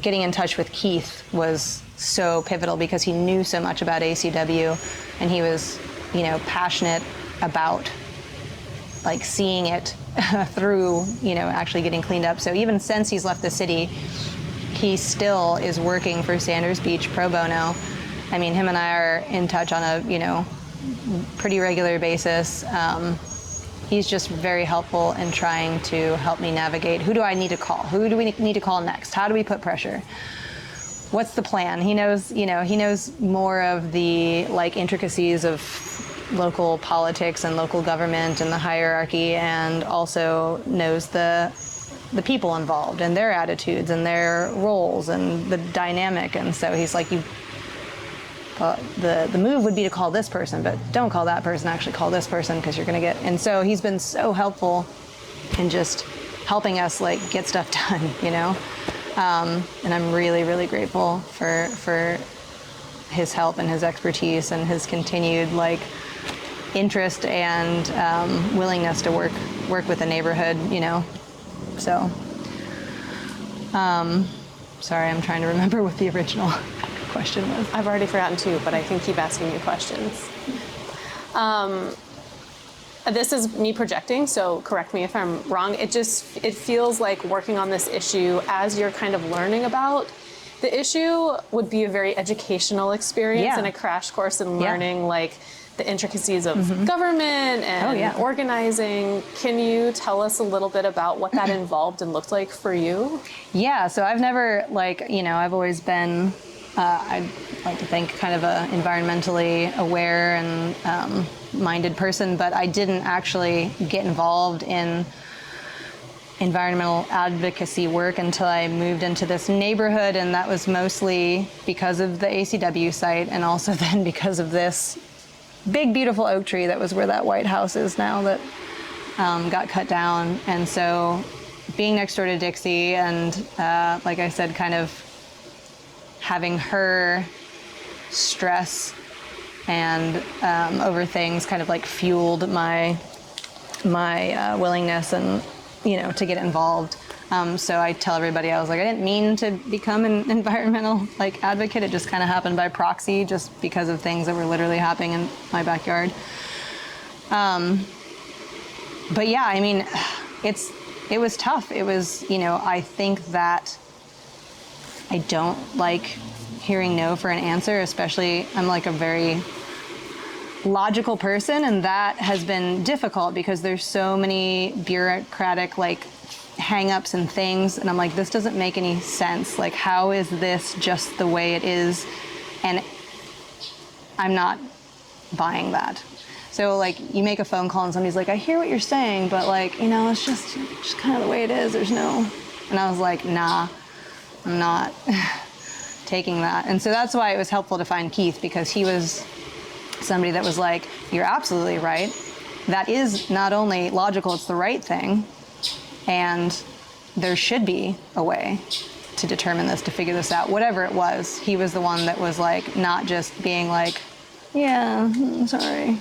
getting in touch with Keith was so pivotal because he knew so much about ACW, and he was, you know, passionate about, like, seeing it through, you know, actually getting cleaned up. So even since he's left the city, he still is working for Sanders Beach pro bono. I mean, him and I are in touch on a, you know, pretty regular basis. He's just very helpful in trying to help me navigate. Who do I need to call? Who do we need to call next? How do we put pressure? What's the plan? He knows, you know, he knows more of the, like, intricacies of local politics and local government and the hierarchy, and also knows the people involved and their attitudes and their roles and the dynamic. And so he's like, the move would be to call this person, but don't call that person, actually call this person, because you're going to get. And so he's been so helpful in just helping us, like, get stuff done, you know. And I'm really, really grateful for his help and his expertise and his continued, like, interest and willingness to work with the neighborhood, you know. So, sorry, I'm trying to remember what the original question was. I've already forgotten too, but I can keep asking you questions. This is me projecting, so correct me if I'm wrong. It feels like working on this issue as you're kind of learning about the issue would be a very educational experience and a crash course in learning like the intricacies of government and organizing. Can you tell us a little bit about what that involved and looked like for you? Yeah, so I've never, like, you know, I've always been, I'd like to think, kind of a environmentally aware and minded person, but I didn't actually get involved in environmental advocacy work until I moved into this neighborhood, and that was mostly because of the ACW site, and also then because of this big, beautiful oak tree that was where that White House is now that got cut down. And so being next door to Dixie and, like I said, kind of having her stress and over things kind of like fueled my willingness and, to get involved. So I tell everybody, I was like, I didn't mean to become an environmental advocate. It just kind of happened by proxy, just because of things that were literally happening in my backyard. But yeah, I mean, it was tough. It was, I think that I don't like hearing no for an answer, especially I'm like a very logical person, and that has been difficult because there's so many bureaucratic hang-ups and things, and I'm like, this doesn't make any sense. Like, how is this just the way it is? And I'm not buying that. So you make a phone call and somebody's like, I hear what you're saying, but it's just kind of the way it is. There's no, and I was like, nah, I'm not taking that. And so that's why it was helpful to find Keith, because he was somebody that was like, you're absolutely right. That is not only logical, it's the right thing. And there should be a way to determine this, to figure this out, whatever it was. He was the one that was not just being yeah, I'm sorry.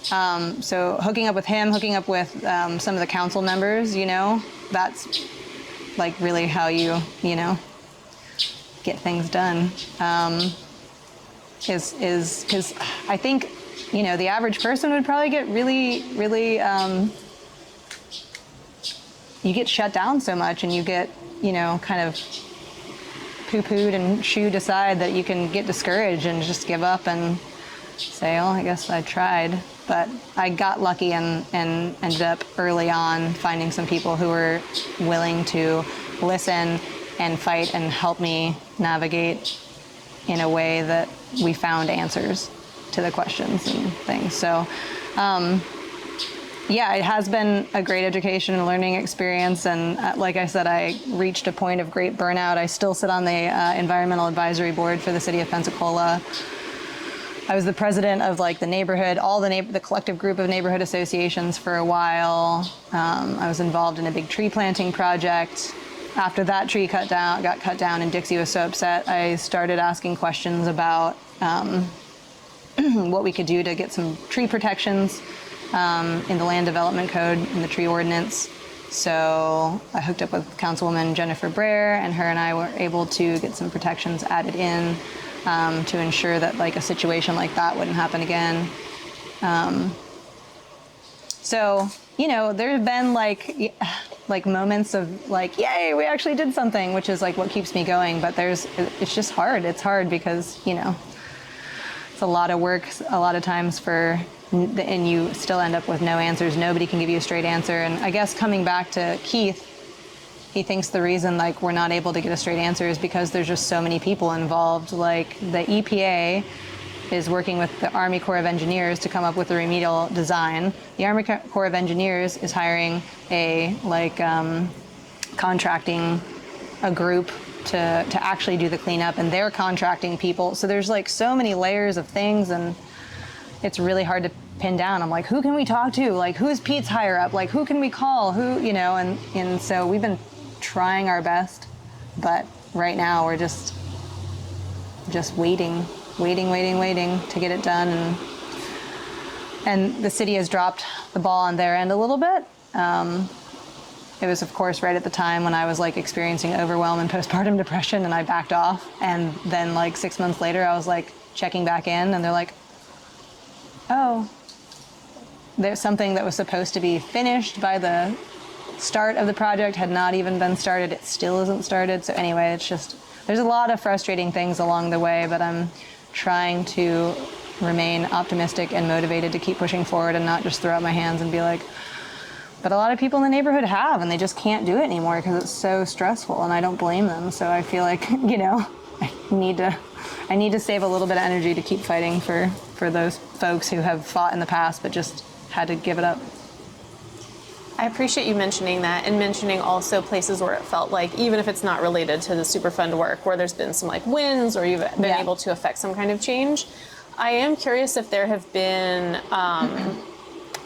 So hooking up with him, hooking up with some of the council members, that's really how you get things done. Is because I think, the average person would probably get really, really, you get shut down so much, and you get, kind of poo-pooed and shooed aside, that you can get discouraged and just give up and say, oh, I guess I tried. But I got lucky and ended up early on finding some people who were willing to listen and fight and help me navigate in a way that we found answers to the questions and things. So, yeah, it has been a great education and learning experience. And like I said, I reached a point of great burnout. I still sit on the environmental advisory board for the city of Pensacola. I was the president of the neighborhood, the collective group of neighborhood associations for a while. I was involved in a big tree planting project. After that tree got cut down and Dixie was so upset, I started asking questions about what we could do to get some tree protections in the land development code, in the tree ordinance. So I hooked up with Councilwoman Jennifer Brer, and her and I were able to get some protections added in to ensure that a situation like that wouldn't happen again. So, there have been moments of yay, we actually did something, which is what keeps me going. But it's just hard. It's hard because, it's a lot of work, a lot of times and you still end up with no answers. Nobody can give you a straight answer. And I guess coming back to Keith, he thinks the reason we're not able to get a straight answer is because there's just so many people involved. The EPA is working with the Army Corps of Engineers to come up with a remedial design. The Army Corps of Engineers is hiring a contracting a group to actually do the cleanup, and they're contracting people. So there's so many layers of things, and it's really hard to pin down. I'm like, who can we talk to? Who's Pete's higher up? Who can we call? And so we've been trying our best, but right now we're just waiting to get it done. And the city has dropped the ball on their end a little bit. It was, of course, right at the time when I was experiencing overwhelm and postpartum depression, and I backed off. And then 6 months later, I was checking back in, and they're like, oh, there's something that was supposed to be finished by the start of the project had not even been started. It still isn't started. So anyway, it's just, there's a lot of frustrating things along the way, but I'm trying to remain optimistic and motivated to keep pushing forward and not just throw up my hands and be like, but a lot of people in the neighborhood have, and they just can't do it anymore because it's so stressful, and I don't blame them. So I feel like, I need to save a little bit of energy to keep fighting for those folks who have fought in the past but just had to give it up. I appreciate you mentioning that, and mentioning also places where it felt like, even if it's not related to the Superfund work, where there's been some wins or you've been able to affect some kind of change. I am curious if there have been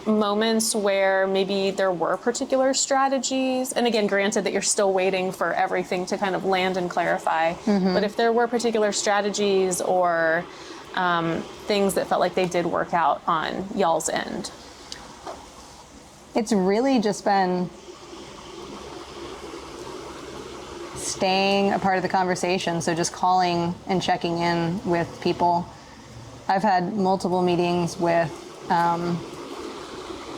moments where maybe there were particular strategies, and again, granted that you're still waiting for everything to kind of land and clarify, but if there were particular strategies or things that felt like they did work out on y'all's end? It's really just been staying a part of the conversation, so just calling and checking in with people. I've had multiple meetings with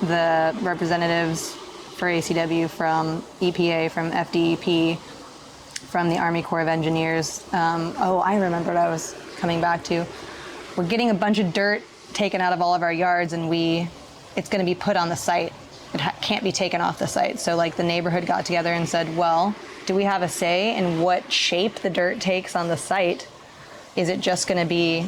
the representatives for ACW from EPA, from FDEP, from the Army Corps of Engineers. I remember what I was coming back to. We're getting a bunch of dirt taken out of all of our yards, and it's going to be put on the site. It can't be taken off the site. So like the neighborhood got together and said, well, do we have a say in what shape the dirt takes on the site? Is it just going to be,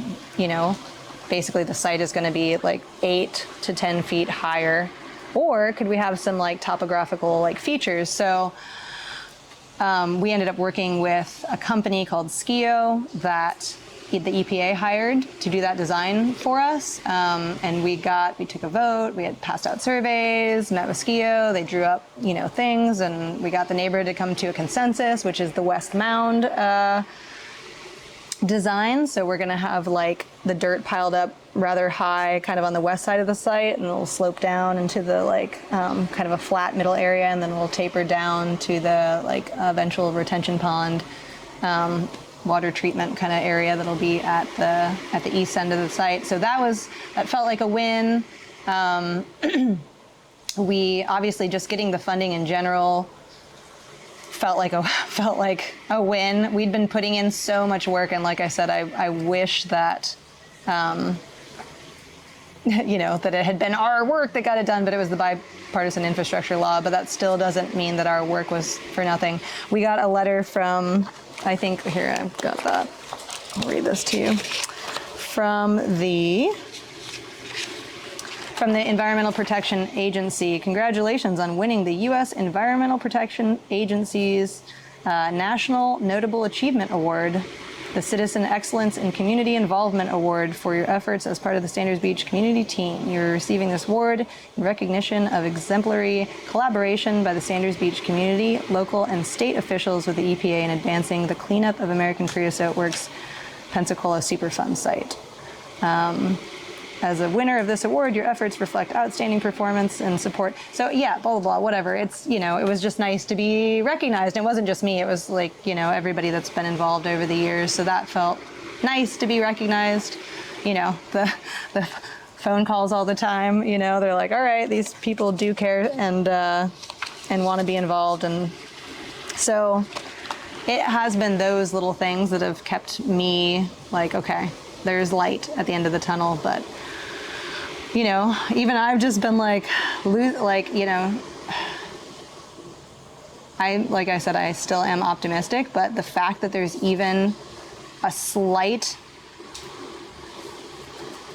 basically the site is going to be like 8 to 10 feet higher, or could we have some like topographical like features? So we ended up working with a company called Skio that the EPA hired to do that design for us, and we took a vote. We had passed out surveys, met with Skio. They drew up things, and we got the neighborhood to come to a consensus, which is the West Mound design. So we're going to have like the dirt piled up rather high kind of on the west side of the site, and it'll slope down into the kind of a flat middle area, and then we'll taper down to the eventual retention pond, water treatment kind of area that'll be at the east end of the site. So that felt like a win. We obviously just getting the funding in general felt like a win. We'd been putting in so much work, and like I said, I wish that that it had been our work that got it done, but it was the bipartisan infrastructure law. But that still doesn't mean that our work was for nothing. We got a letter from, I think, here, I've got that. I'll read this to you. From the Environmental Protection Agency. Congratulations on winning the U.S. Environmental Protection Agency's National Notable Achievement Award, the Citizen Excellence in Community Involvement Award for your efforts as part of the Standards Beach community team. You're receiving this award in recognition of exemplary collaboration by the Standards Beach community, local and state officials with the EPA in advancing the cleanup of American Creosote Works' Pensacola Superfund site. As a winner of this award, your efforts reflect outstanding performance and support. So yeah, blah, blah, blah, whatever. It's, it was just nice to be recognized. It wasn't just me. It was everybody that's been involved over the years. So that felt nice to be recognized. The phone calls all the time, they're like, all right, these people do care and want to be involved. And so it has been those little things that have kept me like, okay, there's light at the end of the tunnel, but even I've just been like I said, I still am optimistic, but the fact that there's even a slight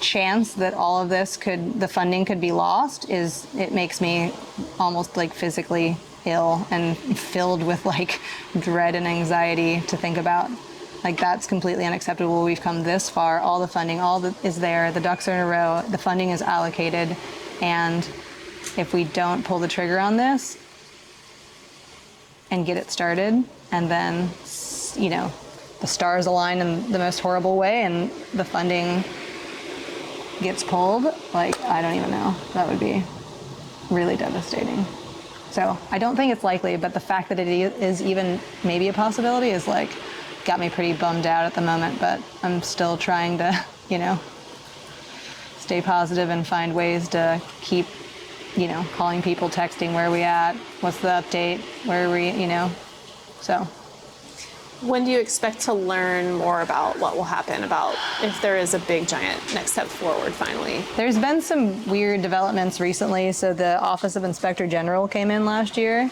chance that all of this the funding could be lost it makes me almost like physically ill and filled with like dread and anxiety to think about. Like, that's completely unacceptable. We've come this far. All the funding, is there. The ducks are in a row. The funding is allocated. And if we don't pull the trigger on this and get it started, and then, the stars align in the most horrible way and the funding gets pulled, I don't even know. That would be really devastating. So I don't think it's likely, but the fact that it is even maybe a possibility is got me pretty bummed out at the moment, but I'm still trying to, stay positive and find ways to keep, calling people, texting, where are we at, what's the update, where are we, so. When do you expect to learn more about what will happen, about if there is a big, giant next step forward finally? There's There's been some weird developments recently. So the Office of Inspector General came in last year,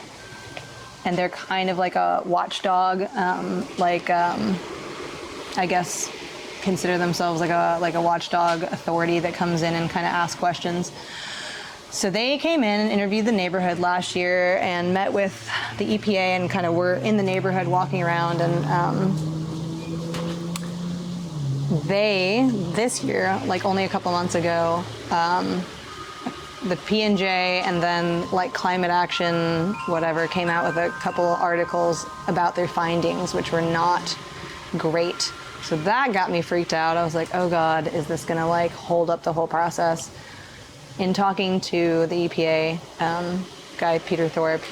and they're kind of like a watchdog, I guess consider themselves like a watchdog authority that comes in and kind of asks questions. So they came in and interviewed the neighborhood last year and met with the EPA and kind of were in the neighborhood walking around, and they, this year, like only a couple months ago, the P&J and then like Climate Action, whatever, came out with a couple articles about their findings, which were not great. So that got me freaked out. I was like, oh God, is this gonna like hold up the whole process? In talking to the EPA guy, Peter Thorpe,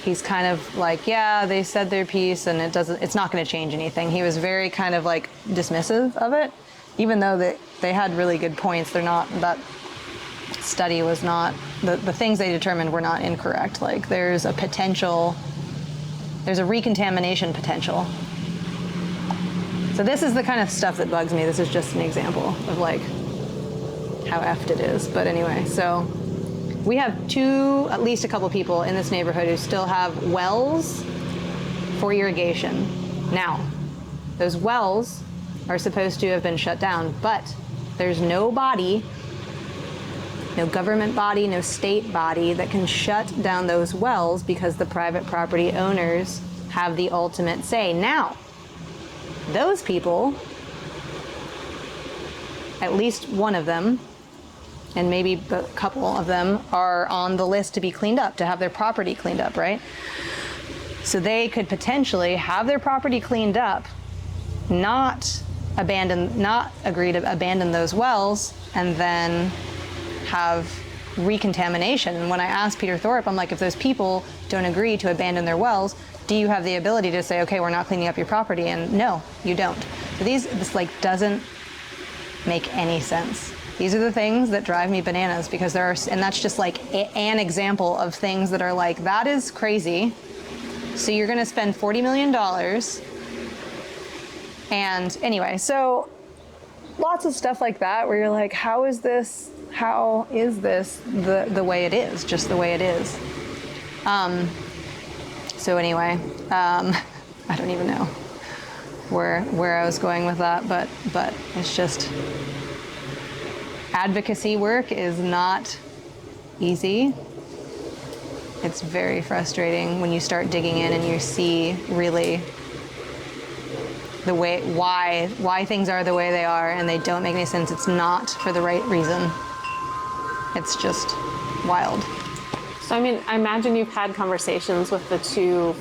he's kind of like, yeah, they said their piece and it's not gonna change anything. He was very kind of like dismissive of it, even though they had really good points. That study was not, the things they determined were not incorrect. Like there's a recontamination potential. So this is the kind of stuff that bugs me. This is just an example of like how effed it is. But anyway, so we have at least a couple people in this neighborhood who still have wells for irrigation. Now, those wells are supposed to have been shut down, but there's no body, no government body, no state body that can shut down those wells because the private property owners have the ultimate say. Now, those people, at least one of them, and maybe a couple of them, are on the list to be cleaned up, to have their property cleaned up, right? So they could potentially have their property cleaned up, not agree to abandon those wells, and then have recontamination. And when I asked Peter Thorpe, I'm like, if those people don't agree to abandon their wells, do you have the ability to say, okay, we're not cleaning up your property? And no, you don't. So this like doesn't make any sense. These are the things that drive me bananas, because and that's just like an example of things that are like, that is crazy. So you're gonna spend $40 million. And anyway, so lots of stuff like that where you're like, how is this the way it is, just the way it is? So anyway, I don't even know where I was going with that, but it's just, advocacy work is not easy. It's very frustrating when you start digging in and you see really the way, why things are the way they are, and they don't make any sense. It's not for the right reason. It's just wild. So, I mean, I imagine you've had conversations with the two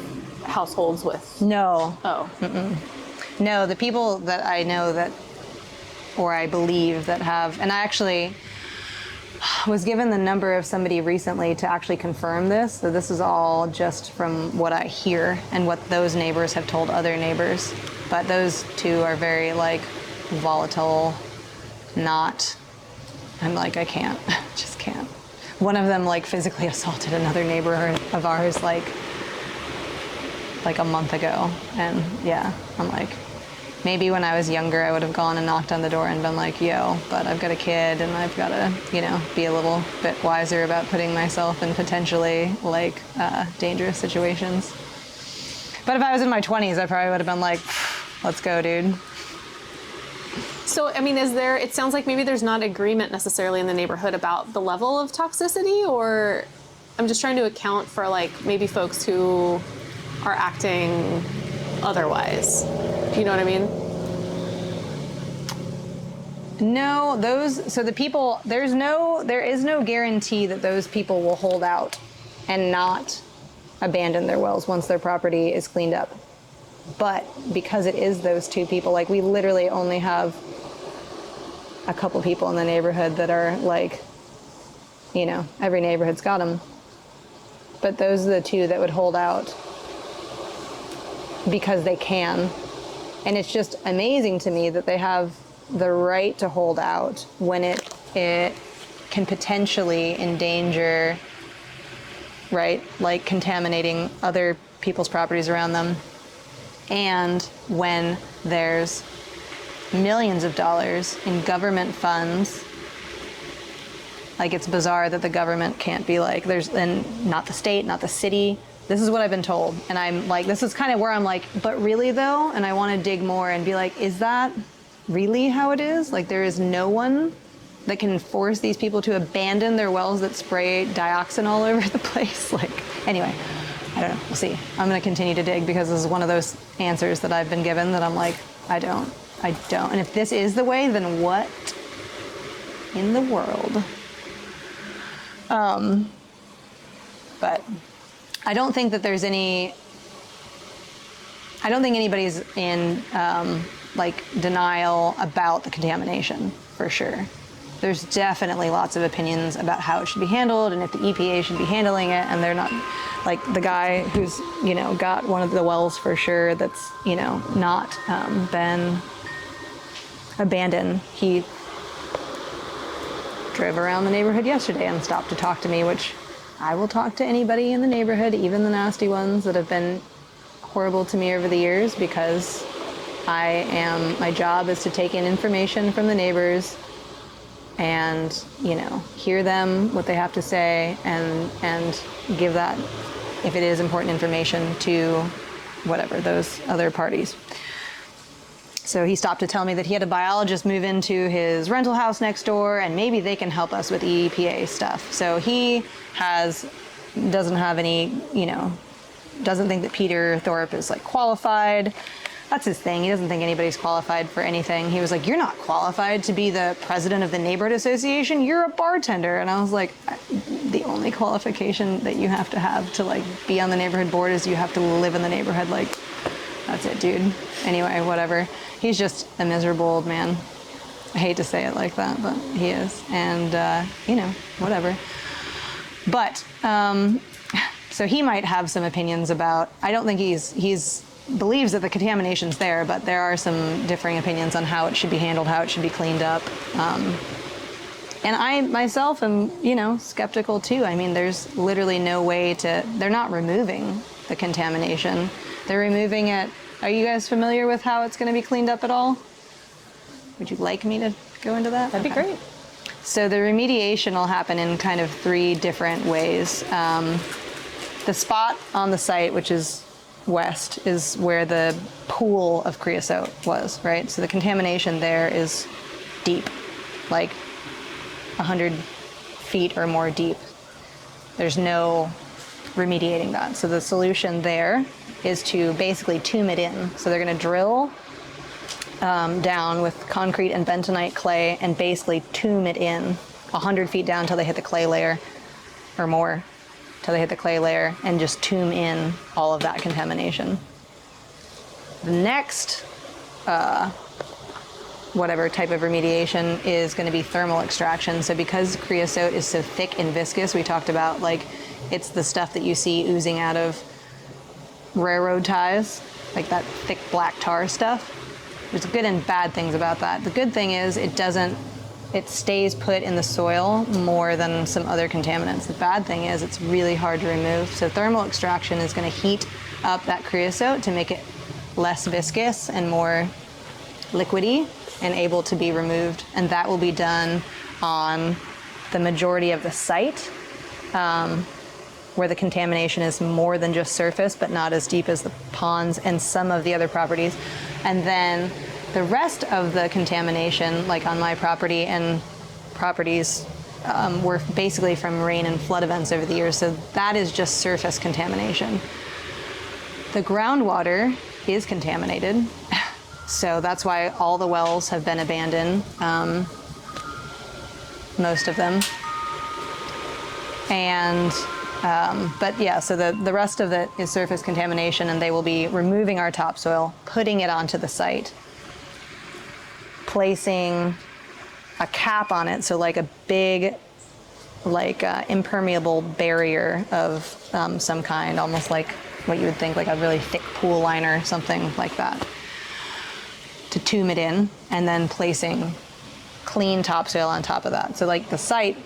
households with... No. Oh. Mm-mm. No, the people that I know that, or I believe that have, and I actually was given the number of somebody recently to actually confirm this. So this is all just from what I hear and what those neighbors have told other neighbors. But those two are very like volatile, I'm like, I can't, just can't. One of them like physically assaulted another neighbor of ours like a month ago. And yeah, I'm like, maybe when I was younger, I would have gone and knocked on the door and been like, yo, but I've got a kid and I've got to, be a little bit wiser about putting myself in potentially like dangerous situations. But if I was in my 20s, I probably would have been like, let's go, dude. So, I mean, it sounds like maybe there's not agreement necessarily in the neighborhood about the level of toxicity, or I'm just trying to account for like maybe folks who are acting otherwise. You know what I mean? No, so the people, there is no guarantee that those people will hold out and not abandon their wells once their property is cleaned up. But because it is those two people, like we literally only have a couple people in the neighborhood that are like, every neighborhood's got them. But those are the two that would hold out because they can. And it's just amazing to me that they have the right to hold out when it can potentially endanger, right, like contaminating other people's properties around them. And when there's millions of dollars in government funds, like it's bizarre that the government can't be like, and not the state, not the city. This is what I've been told. And I'm like, this is kind of where I'm like, but really though? And I want to dig more and be like, is that really how it is? Like there is no one that can force these people to abandon their wells that spray dioxin all over the place. Like, anyway, I don't know, we'll see. I'm gonna continue to dig because this is one of those answers that I've been given that I'm like, I don't. And if this is the way, then what in the world But I don't think that there's any. I don't think anybody's in like denial about the contamination, for sure. There's definitely lots of opinions about how it should be handled and if the EPA should be handling it, and they're not, like the guy who's, you know, got one of the wells for sure that's, you know, not been abandoned. He drove around the neighborhood yesterday and stopped to talk to me, which I will talk to anybody in the neighborhood, even the nasty ones that have been horrible to me over the years, because my job is to take in information from the neighbors and, you know, hear them, what they have to say, and give that, if it is important information, to whatever, those other parties. So he stopped to tell me that he had a biologist move into his rental house next door, and maybe they can help us with EPA stuff. So he doesn't have any, you know, doesn't think that Peter Thorpe is like qualified. That's his thing. He doesn't think anybody's qualified for anything. He was like, "You're not qualified to be the president of the neighborhood association. You're a bartender." And I was like, the only qualification that you have to like be on the neighborhood board is you have to live in the neighborhood. Like, that's it, dude. Anyway, whatever. He's just a miserable old man. I hate to say it like that, but he is. And, you know, whatever. But, so he might have some opinions about, I don't think he's believes that the contamination's there, but there are some differing opinions on how it should be handled, how it should be cleaned up. And I myself am, you know, skeptical too. I mean, there's literally no way they're not removing the contamination. They're removing it. Are you guys familiar with how it's going to be cleaned up at all? Would you like me to go into that? That'd be great. So the remediation will happen in kind of 3 different ways. The spot on the site, which is west, is where the pool of creosote was, right? So the contamination there is deep, like 100 feet or more deep. There's no remediating that. So the solution there is to basically tomb it in. So they're going to drill down with concrete and bentonite clay and basically tomb it in 100 feet down till they hit the clay layer, or more, till they hit the clay layer, and just tomb in all of that contamination. The next whatever type of remediation is going to be thermal extraction. So because creosote is so thick and viscous, we talked about, like, it's the stuff that you see oozing out of railroad ties, like that thick black tar stuff. There's good and bad things about that. The good thing is it stays put in the soil more than some other contaminants. The bad thing is it's really hard to remove. So thermal extraction is going to heat up that creosote to make it less viscous and more liquidy and able to be removed. And that will be done on the majority of the site, where the contamination is more than just surface, but not as deep as the ponds and some of the other properties. And then the rest of the contamination, like on my property and properties, were basically from rain and flood events over the years. So that is just surface contamination. The groundwater is contaminated. So that's why all the wells have been abandoned, most of them. And but yeah, so the rest of it is surface contamination, and they will be removing our topsoil, putting it onto the site, placing a cap on it, so like a big, like impermeable barrier of some kind, almost like what you would think like a really thick pool liner, something like that, to tomb it in, and then placing clean topsoil on top of that. So like the site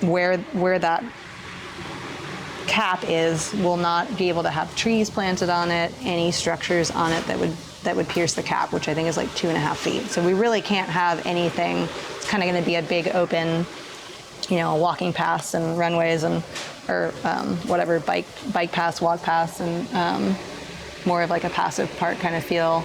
where that cap is will not be able to have trees planted on it, any structures on it that would pierce the cap, which I think is like 2.5 feet. So we really can't have anything. It's kind of going to be a big open, you know, walking paths and runways and or whatever, bike paths, walk paths, and more of like a passive park kind of feel.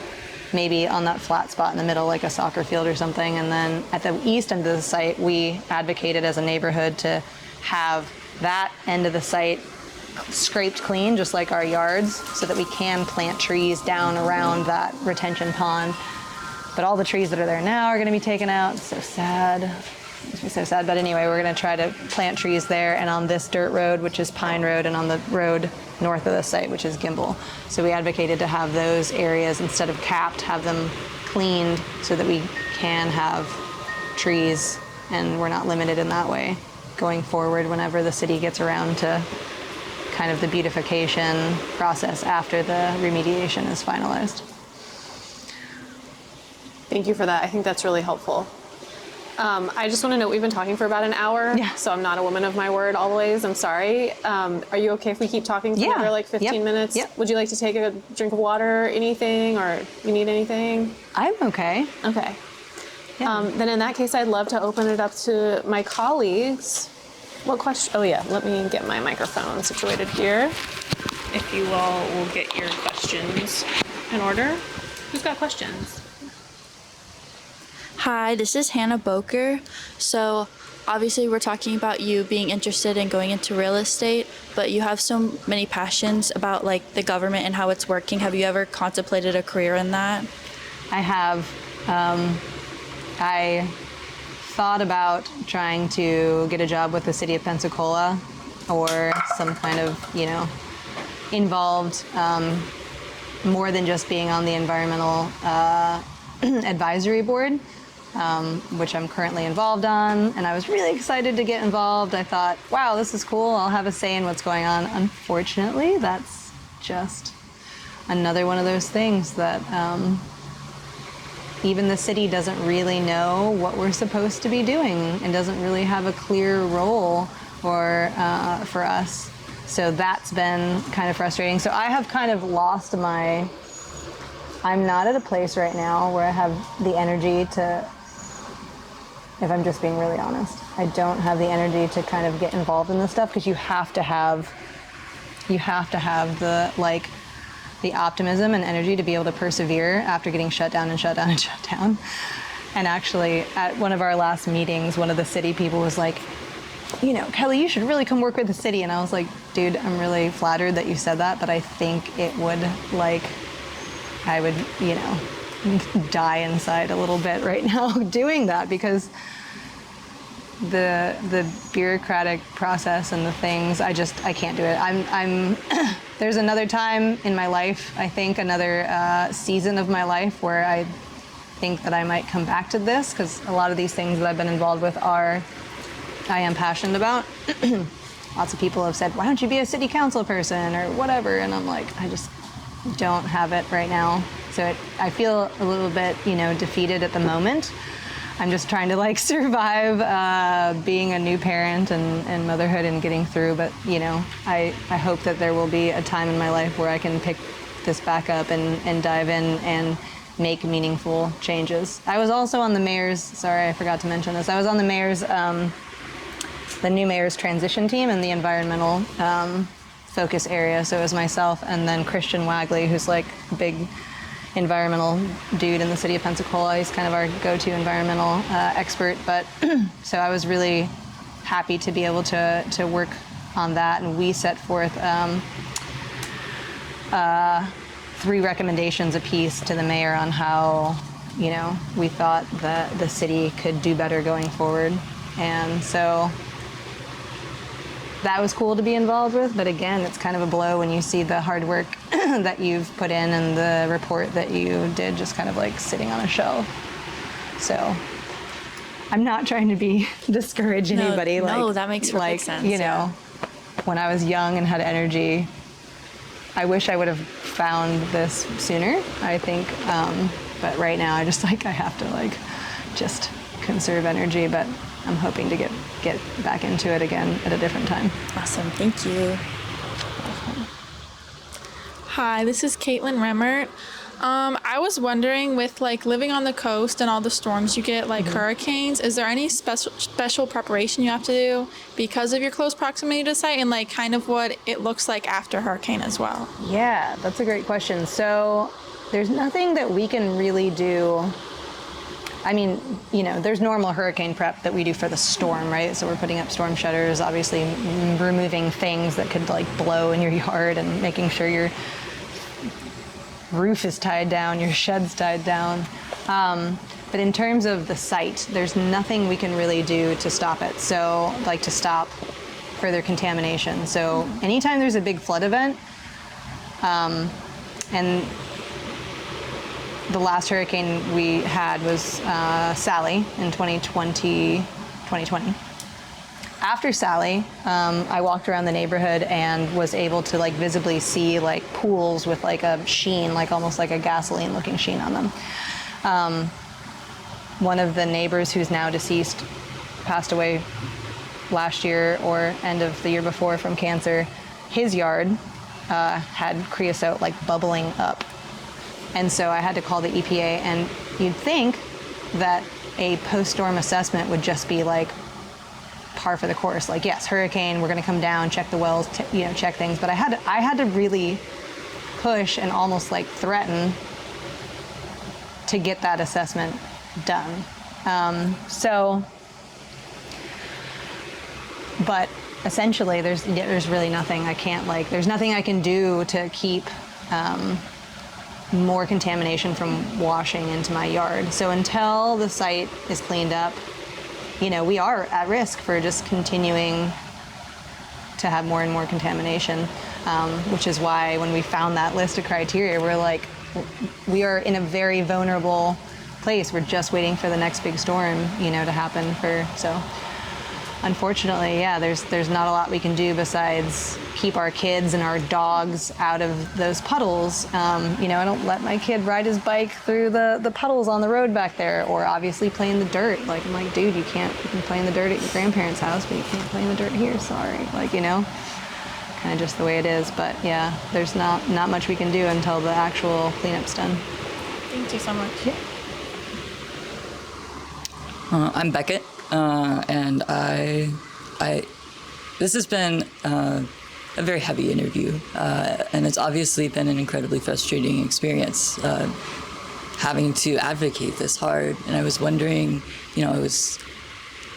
Maybe on that flat spot in the middle, like a soccer field or something. And then at the east end of the site, we advocated as a neighborhood to have that end of the site scraped clean, just like our yards, so that we can plant trees down around that retention pond. But all the trees that are there now are going to be taken out. It's so sad. makes me so sad. But anyway, we're going to try to plant trees there and on this dirt road, which is Pine Road, and on the road north of the site, which is Gimbal. So we advocated to have those areas, instead of capped, have them cleaned so that we can have trees and we're not limited in that way going forward whenever the city gets around to kind of the beautification process after the remediation is finalized. Thank you for that. I think that's really helpful. I just want to note we've been talking for about an hour, Yeah. so I'm not a woman of my word always. I'm sorry. Are you okay if we keep talking for another like 15 minutes? Yep. Would you like to take a drink of water, anything, or you need anything? I'm okay. Okay. Yeah. Then in that case, I'd love to open it up to my colleagues. What question? Oh yeah, let me get my microphone situated here. If you all will get your questions in order. Who's got questions? Hi, this is Hannah Boker. So obviously we're talking about you being interested in going into real estate, but you have so many passions about like the government and how it's working. Have you ever contemplated a career in that? I have. I thought about trying to get a job with the city of Pensacola or some kind of, involved more than just being on the environmental advisory board, which I'm currently involved on. And I was really excited to get involved. I thought, wow, this is cool. I'll have a say in what's going on. Unfortunately, that's just another one of those things that even the city doesn't really know what we're supposed to be doing and doesn't really have a clear role for us. So that's been kind of frustrating. So I have kind of lost I'm not at a place right now where I have the energy to, if I'm just being really honest, I don't have the energy to kind of get involved in this stuff, because you have to have the optimism and energy to be able to persevere after getting shut down and shut down and shut down. And actually, at one of our last meetings, one of the city people was like, Kelly, you should really come work with the city. And I was like, dude, I'm really flattered that you said that, but I think it would, I would, die inside a little bit right now doing that, because the bureaucratic process and the things, I can't do it. I'm there's another time in my life, I think another season of my life, where I think that I might come back to this, because a lot of these things that I've been involved with I am passionate about. Lots of people have said, why don't you be a city council person or whatever? And I'm like, I just don't have it right now. So I feel a little bit, defeated at the moment. I'm just trying to survive being a new parent and motherhood and getting through. But, I hope that there will be a time in my life where I can pick this back up and dive in and make meaningful changes. I was also on the mayor's, sorry, I forgot to mention this. I was on the mayor's, the new mayor's transition team in the environmental focus area. So it was myself and then Christian Wagley, who's a big environmental dude in the city of Pensacola. He's kind of our go-to environmental expert. But so I was really happy to be able to work on that. And we set forth 3 recommendations apiece to the mayor on how, we thought that the city could do better going forward. And so that was cool to be involved with, but again, it's kind of a blow when you see the hard work that you've put in and the report that you did just kind of sitting on a shelf. So I'm not trying to discourage anybody. No, that makes perfect sense. When I was young and had energy, I wish I would have found this sooner, I think. But right now I just I have to just conserve energy, but I'm hoping to get back into it again at a different time. Awesome, thank you. Hi, this is Caitlin Remmert. I was wondering, with living on the coast and all the storms you get, hurricanes, is there any special preparation you have to do because of your close proximity to the site, and kind of what it looks like after a hurricane as well? Yeah, that's a great question. So there's nothing that we can really do. I mean, there's normal hurricane prep that we do for the storm, right? So we're putting up storm shutters, obviously removing things that could blow in your yard and making sure you're roof is tied down, your shed's tied down. But in terms of the site, there's nothing we can really do to stop it. So, like, to stop further contamination. So anytime there's a big flood event, and the last hurricane we had was Sally in 2020. After Sally, I walked around the neighborhood and was able to like visibly see like pools with like a sheen, like almost like a gasoline looking sheen on them. One of the neighbors who's now deceased passed away last year or end of the year before from cancer. His yard had creosote like bubbling up. And so I had to call the EPA, and you'd think that a post-storm assessment would just be like par for the course. Like, yes, hurricane, we're gonna come down, check the wells, check things. But I had to really push and almost like threaten to get that assessment done. But essentially, there's really nothing I can't there's nothing I can do to keep more contamination from washing into my yard. So until the site is cleaned up, we are at risk for just continuing to have more and more contamination, which is why when we found that list of criteria, we're like, we are in a very vulnerable place. We're just waiting for the next big storm, to happen so. Unfortunately, yeah, there's not a lot we can do besides keep our kids and our dogs out of those puddles. I don't let my kid ride his bike through the puddles on the road back there, or obviously play in the dirt. Like, I'm like, dude, you can play in the dirt at your grandparents' house, but you can't play in the dirt here, sorry. Like, kind of just the way it is. But yeah, there's not much we can do until the actual cleanup's done. Thank you so much. Yeah. I'm Beckett, and this has been a very heavy interview, and it's obviously been an incredibly frustrating experience, having to advocate this hard. And I was wondering, it was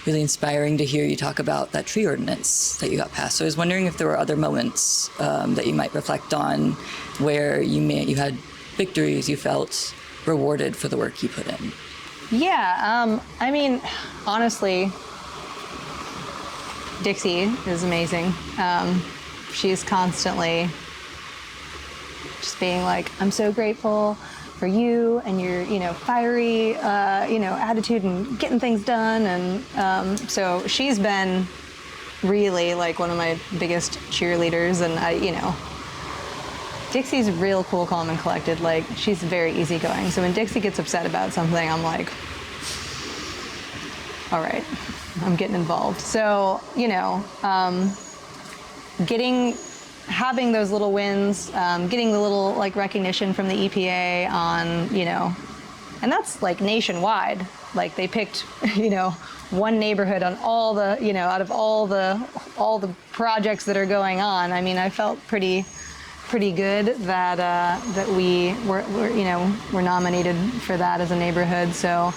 really inspiring to hear you talk about that tree ordinance that you got passed. So I was wondering if there were other moments that you might reflect on where you had victories, you felt rewarded for the work you put in. Yeah, honestly, Dixie is amazing. She's constantly just being like, I'm so grateful for you and your, fiery, attitude and getting things done. And so she's been really like one of my biggest cheerleaders. And Dixie's real cool, calm, and collected. Like, she's very easygoing. So when Dixie gets upset about something, I'm like, all right, I'm getting involved. So, having those little wins, getting the little like recognition from the EPA on, and that's like nationwide. Like, they picked, one neighborhood on all the, out of all the projects that are going on. I felt pretty good that we're nominated for that as a neighborhood. So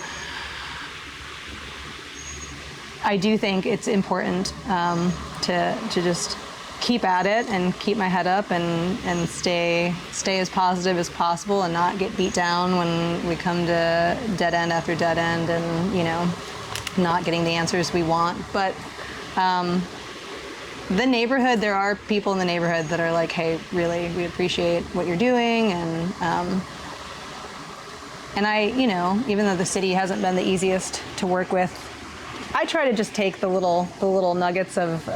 I do think it's important to just keep at it and keep my head up and stay as positive as possible and not get beat down when we come to dead end after dead end and not getting the answers we want. But the neighborhood, there are people in the neighborhood that are like, hey, really, we appreciate what you're doing. And I, even though the city hasn't been the easiest to work with, I try to just take the little nuggets of,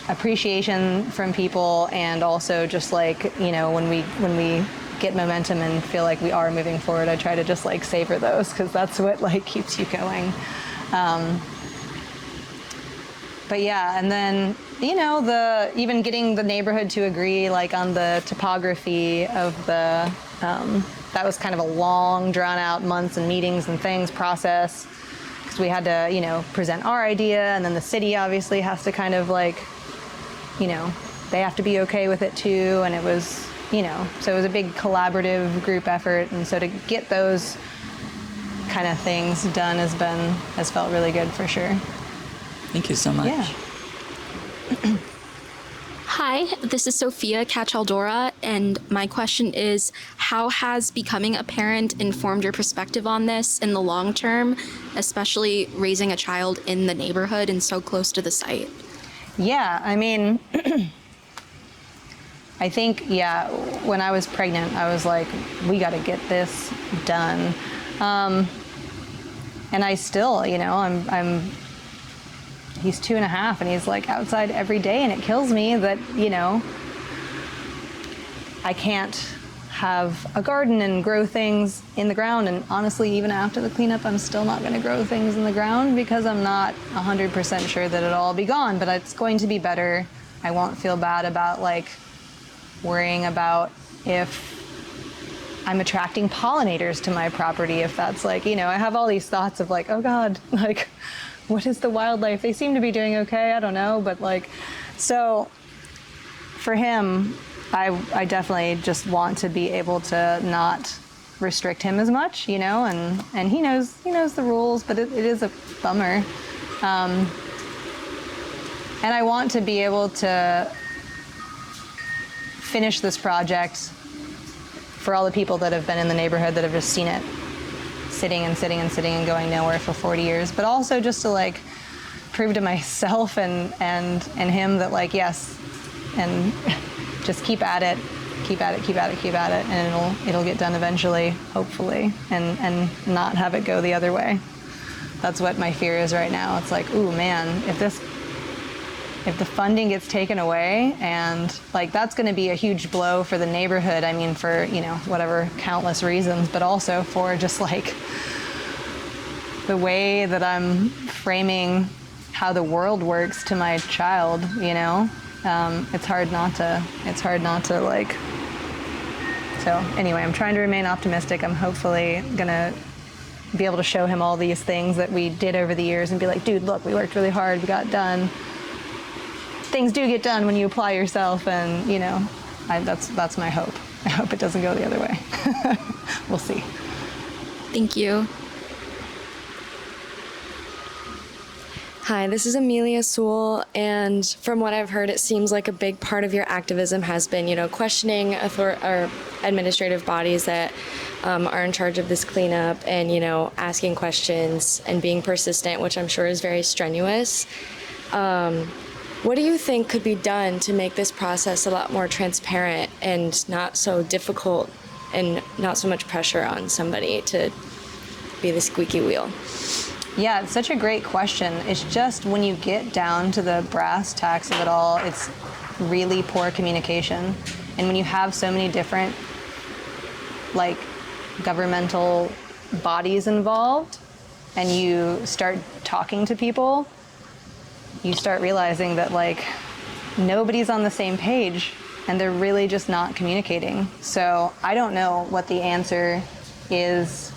appreciation from people, and also just like, when we get momentum and feel like we are moving forward, I try to just like savor those, because that's what like keeps you going. But yeah, and then, even getting the neighborhood to agree like on the topography of the, that was kind of a long, drawn out months and meetings and things process, because we had to, present our idea, and then the city obviously has to kind of like, they have to be okay with it too. And it was, so it was a big collaborative group effort. And so to get those kind of things done has felt really good for sure. Thank you so much. Yeah. Hi, this is Sophia Cachaldora, and my question is, how has becoming a parent informed your perspective on this in the long term, especially raising a child in the neighborhood and so close to the site? Yeah, I mean, I think, yeah, when I was pregnant, I was like, we got to get this done. And I still, you know, he's 2.5 and he's like outside every day, and it kills me that, you know, I can't have a garden and grow things in the ground. And honestly, even after the cleanup, I'm still not going to grow things in the ground because I'm not 100% sure that it'll all be gone, but it's going to be better. I won't feel bad about like worrying about if I'm attracting pollinators to my property, if that's like, you know, I have all these thoughts of like, oh God, like, what is the wildlife? They seem to be doing okay, I don't know, but like, so for him, I definitely just want to be able to not restrict him as much, you know, and he knows the rules, but it is a bummer. And I want to be able to finish this project for all the people that have been in the neighborhood that have just seen it sitting and sitting and sitting and going nowhere for 40 years, but also just to like prove to myself and him that like, yes, and just keep at it, and it'll get done eventually, hopefully, and not have it go the other way. That's what my fear is right now. It's like, ooh man, if the funding gets taken away, and like that's going to be a huge blow for the neighborhood. I mean, for, you know, whatever countless reasons, but also for just like the way that I'm framing how the world works to my child, you know. It's hard not to like, so anyway, I'm trying to remain optimistic. I'm hopefully gonna be able to show him all these things that we did over the years and be like, dude, look, we worked really hard, we got done. Things do get done when you apply yourself, and you know, that's my hope. I hope it doesn't go the other way. We'll see. Thank you. Hi, this is Amelia Sewell, and from what I've heard, it seems like a big part of your activism has been, you know, questioning or administrative bodies that are in charge of this cleanup, and, you know, asking questions and being persistent, which I'm sure is very strenuous. What do you think could be done to make this process a lot more transparent and not so difficult and not so much pressure on somebody to be the squeaky wheel? Yeah, it's such a great question. It's just when you get down to the brass tacks of it all, it's really poor communication. And when you have so many different like governmental bodies involved and you start talking to people, you start realizing that like nobody's on the same page and they're really just not communicating. So I don't know what the answer is.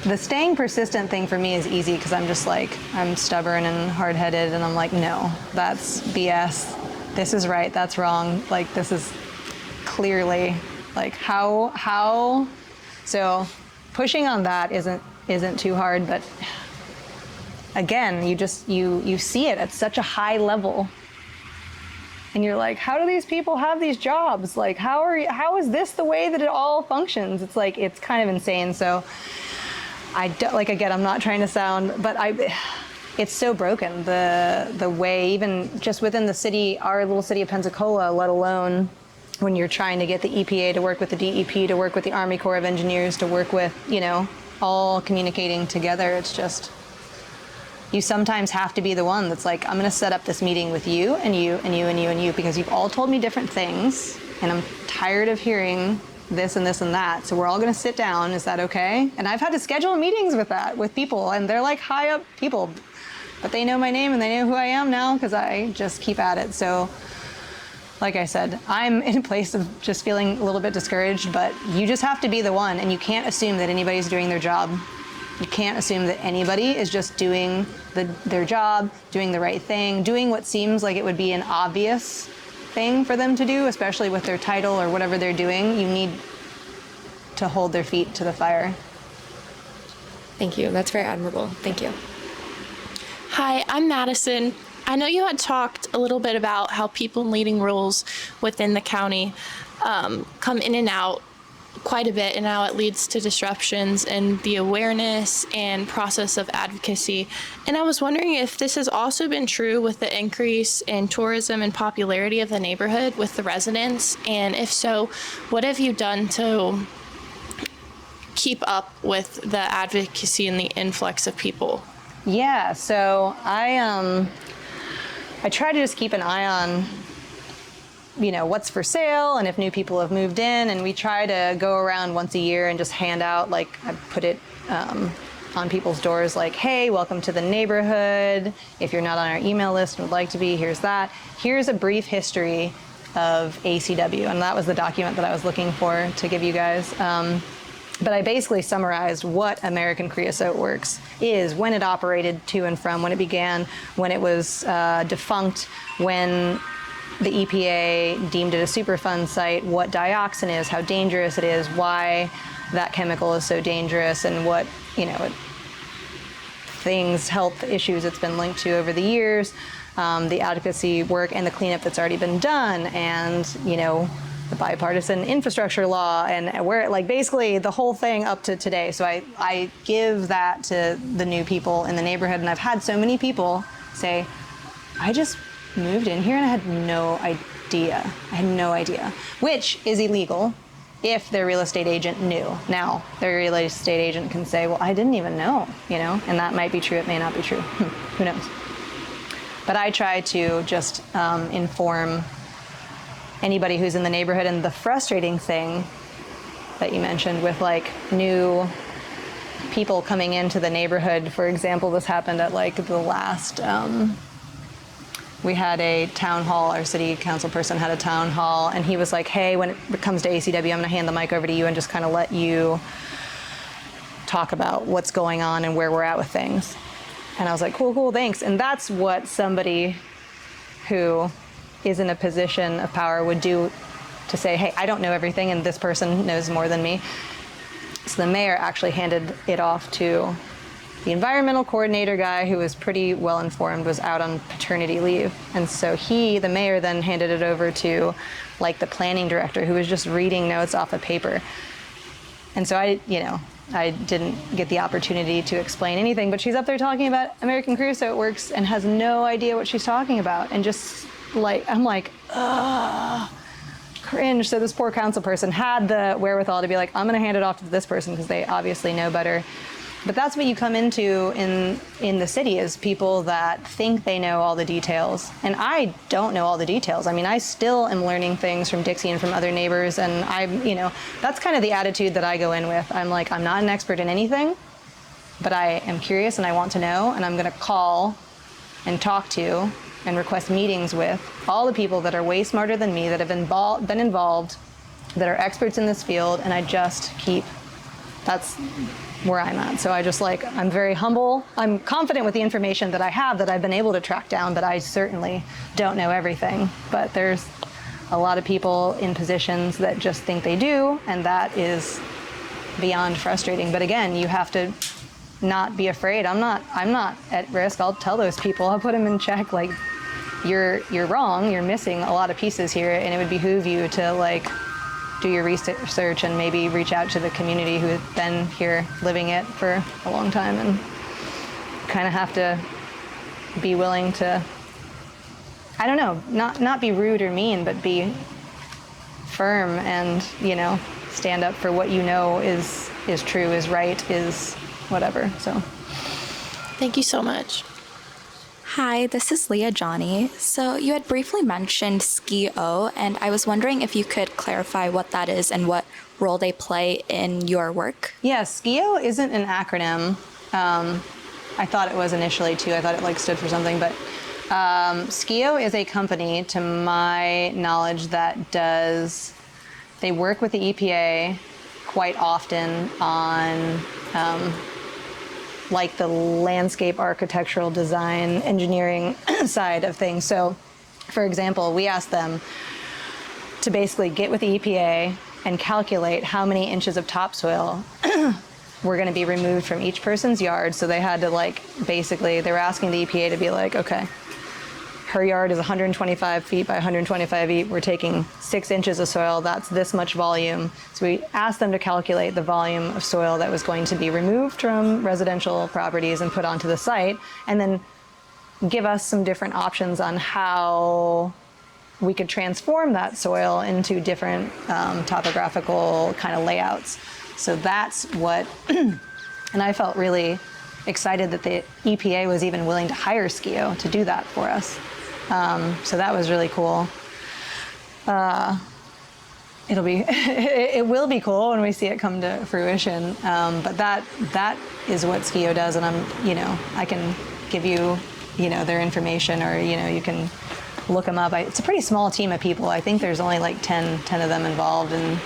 The staying persistent thing for me is easy because I'm just like, I'm stubborn and hard-headed, and I'm like, no, that's BS. This is right, that's wrong. Like, this is clearly like how. So pushing on that isn't too hard, but again, you see it at such a high level, and you're like, how do these people have these jobs? Like, how is this the way that it all functions? It's like, it's kind of insane. So again, I'm not trying to sound, but it's so broken, the way, even just within the city, our little city of Pensacola, let alone when you're trying to get the EPA to work with the DEP, to work with the Army Corps of Engineers, to work with, you know, all communicating together. It's just, you sometimes have to be the one that's like, I'm going to set up this meeting with you and you and you and you and you because you've all told me different things, and I'm tired of hearing this and this and that. So we're all going to sit down. Is that okay? And I've had to schedule meetings with people, and they're like high up people, but they know my name and they know who I am now because I just keep at it. So like I said, I'm in a place of just feeling a little bit discouraged, but you just have to be the one, and you can't assume that anybody's doing their job. You can't assume that anybody is just doing their job, doing the right thing, doing what seems like it would be an obvious thing for them to do, especially with their title or whatever they're doing. You need to hold their feet to the fire. Thank you. That's very admirable. Thank you. Hi, I'm Madison. I know you had talked a little bit about how people in leading roles within the county come in and out quite a bit, and how it leads to disruptions in the awareness and process of advocacy. And I was wondering if this has also been true with the increase in tourism and popularity of the neighborhood with the residents, and if so, what have you done to keep up with the advocacy and the influx of people? Yeah, so I try to just keep an eye on, what's for sale and if new people have moved in, and we try to go around once a year and just hand out, like, I put it on people's doors, like, hey, welcome to the neighborhood. If you're not on our email list and would like to be, here's that. Here's a brief history of ACW, and that was the document that I was looking for to give you guys. But I basically summarized what American Creosote Works is, when it operated to and from, when it began, when it was defunct, when the EPA deemed it a Superfund site, what dioxin is, how dangerous it is, why that chemical is so dangerous, and what, health issues it's been linked to over the years, the advocacy work and the cleanup that's already been done, and, the bipartisan infrastructure law, and where, like, basically the whole thing up to today. So I give that to the new people in the neighborhood, and I've had so many people say, I just moved in here and I had no idea. Which is illegal if their real estate agent knew. Now, their real estate agent can say, well, I didn't even know, and that might be true, it may not be true. Who knows? But I try to just inform anybody who's in the neighborhood. And the frustrating thing that you mentioned with, like, new people coming into the neighborhood, for example, this happened at, like, the last, we had a town hall, our city council person had a town hall, and he was like, hey, when it comes to ACW, I'm gonna hand the mic over to you and just kind of let you talk about what's going on and where we're at with things. And I was like, cool, thanks. And that's what somebody who is in a position of power would do, to say, hey, I don't know everything and this person knows more than me. So the mayor actually handed it off to the environmental coordinator guy, who was pretty well informed, was out on paternity leave. And so the mayor then handed it over to, like, the planning director, who was just reading notes off a paper. And so I didn't get the opportunity to explain anything, but she's up there talking about American Creosote Works and has no idea what she's talking about. And just, like, I'm like, cringe. So this poor council person had the wherewithal to be like, I'm gonna hand it off to this person because they obviously know better. But that's what you come into in the city, is people that think they know all the details. And I don't know all the details. I mean, I still am learning things from Dixie and from other neighbors, and that's kind of the attitude that I go in with. I'm like, I'm not an expert in anything, but I am curious and I want to know, and I'm gonna call and talk to and request meetings with all the people that are way smarter than me, that have been involved, that are experts in this field, and I just that's where I'm at. So I just, like, I'm very humble. I'm confident with the information that I have, that I've been able to track down, but I certainly don't know everything. But there's a lot of people in positions that just think they do, and that is beyond frustrating. But again, you have to not be afraid. I'm not at risk. I'll tell those people, I'll put them in check, like, you're wrong, you're missing a lot of pieces here, and it would behoove you to, like, do your research and maybe reach out to the community who have been here living it for a long time, and kind of have to be willing to, I don't know, not be rude or mean, but be firm and, stand up for what you know is true, is right, is whatever. So Thank you so much. Hi, this is Leah Johnny. So you had briefly mentioned SKIO, and I was wondering if you could clarify what that is and what role they play in your work. Yeah, SKIO isn't an acronym. I thought it was initially too. I thought it, like, stood for something, but SKIO is a company, to my knowledge, that they work with the EPA quite often on like the landscape architectural design engineering side of things. So, for example, we asked them to basically get with the EPA and calculate how many inches of topsoil were going to be removed from each person's yard. So they had to, like, basically, they were asking the EPA to be like, okay, her yard is 125 feet by 125 feet. We're taking 6 inches of soil. That's this much volume. So we asked them to calculate the volume of soil that was going to be removed from residential properties and put onto the site, and then give us some different options on how we could transform that soil into different topographical kind of layouts. So that's what, and I felt really excited that the EPA was even willing to hire SKIO to do that for us. So that was really cool. It will be cool when we see it come to fruition. But that is what SKIO does, and I can give you, their information, or you can look them up. It's a pretty small team of people. I think there's only like 10 of them involved, and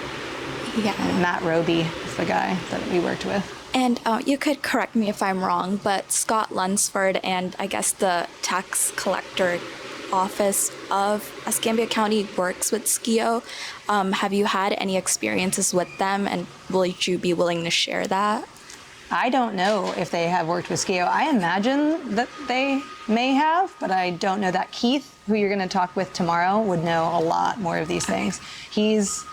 Matt Roby is the guy that we worked with. And you could correct me if I'm wrong, but Scott Lunsford and I guess the tax collector office of Escambia County works with SKIO. Have you had any experiences with them, and will you be willing to share that? I don't know if they have worked with SKIO. I imagine that they may have, but I don't know that. Keith, who you're going to talk with tomorrow, would know a lot more of these things. He's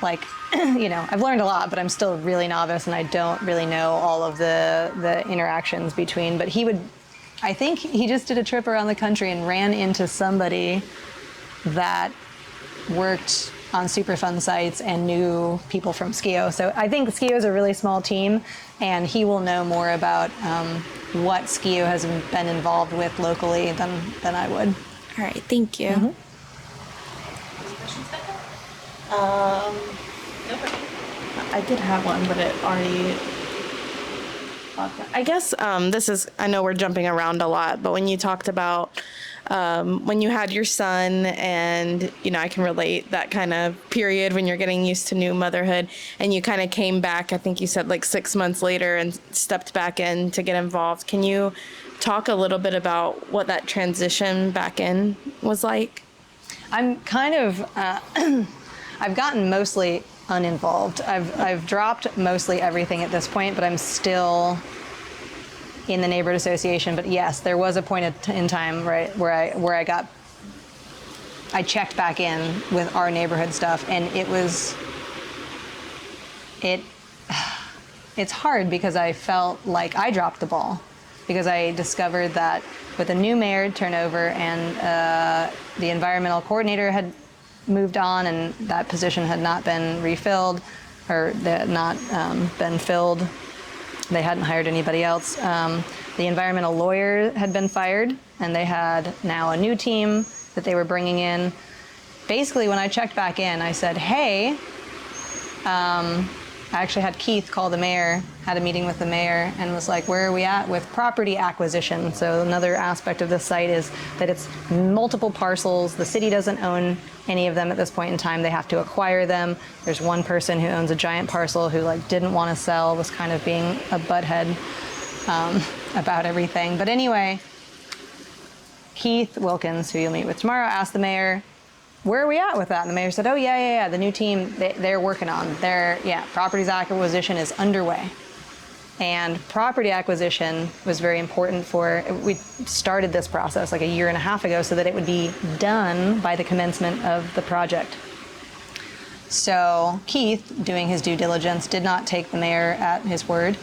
like, I've learned a lot, but I'm still really novice, and I don't really know all of the interactions between, but I think he just did a trip around the country and ran into somebody that worked on Superfund sites and knew people from SKIO. So I think SKIO is a really small team, and he will know more about what SKIO has been involved with locally than I would. All right, thank you. Mm-hmm. I did have one, but it already... I guess I know we're jumping around a lot, but when you talked about when you had your son, and, I can relate that kind of period when you're getting used to new motherhood, and you kind of came back, I think you said like 6 months later, and stepped back in to get involved. Can you talk a little bit about what that transition back in was like? I'm kind of, I've gotten mostly uninvolved. I've dropped mostly everything at this point, but I'm still in the neighborhood association. But yes, there was a point in time, right, where I checked back in with our neighborhood stuff, and it's hard because I felt like I dropped the ball, because I discovered that with a new mayor turnover, and the environmental coordinator had moved on, and that position had not been refilled, or not been filled. They hadn't hired anybody else. The environmental lawyer had been fired, and they had now a new team that they were bringing in. Basically, when I checked back in, I said, hey, I actually had Keith call the mayor, had a meeting with the mayor, and was like, where are we at with property acquisition? So another aspect of this site is that it's multiple parcels. The city doesn't own any of them at this point in time. They have to acquire them. There's one person who owns a giant parcel who didn't want to sell, was kind of being a butthead about everything. But anyway, Keith Wilkins, who you'll meet with tomorrow, asked the mayor, where are we at with that? And the mayor said, oh, yeah, the new team, they're working on properties acquisition is underway. And property acquisition was very important we started this process like a year and a half ago so that it would be done by the commencement of the project. So Keith, doing his due diligence, did not take the mayor at his word,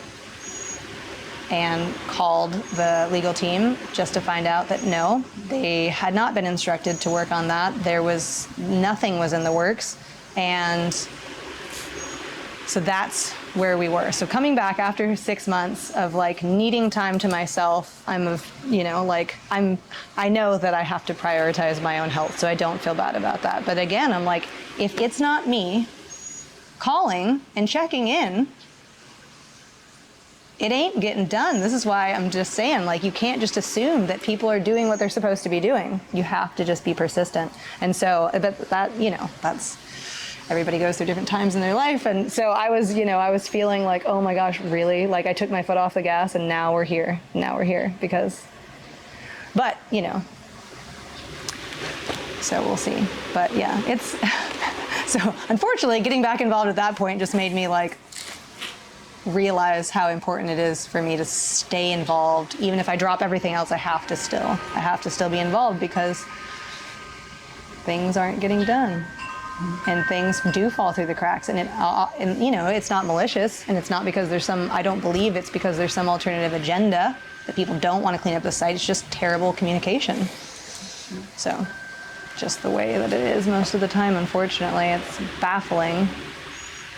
and called the legal team just to find out that no, they had not been instructed to work on that. Nothing was in the works. And so that's where we were. So coming back after 6 months of needing time to myself, I know that I have to prioritize my own health, so I don't feel bad about that. But again, I'm like, if it's not me calling and checking in, it ain't getting done. This is why I'm just saying, you can't just assume that people are doing what they're supposed to be doing. You have to just be persistent. And so that's, everybody goes through different times in their life. And so I was feeling like, oh my gosh, really? I took my foot off the gas, and now we're here. But so we'll see. But yeah, it's, so unfortunately getting back involved at that point just made me realize how important it is for me to stay involved. Even if I drop everything else, I have to still be involved, because things aren't getting done. And things do fall through the cracks, and it's not malicious, and it's not because I don't believe it's because there's some alternative agenda that people don't want to clean up the site. It's just terrible communication. So, just the way that it is most of the time, unfortunately. It's baffling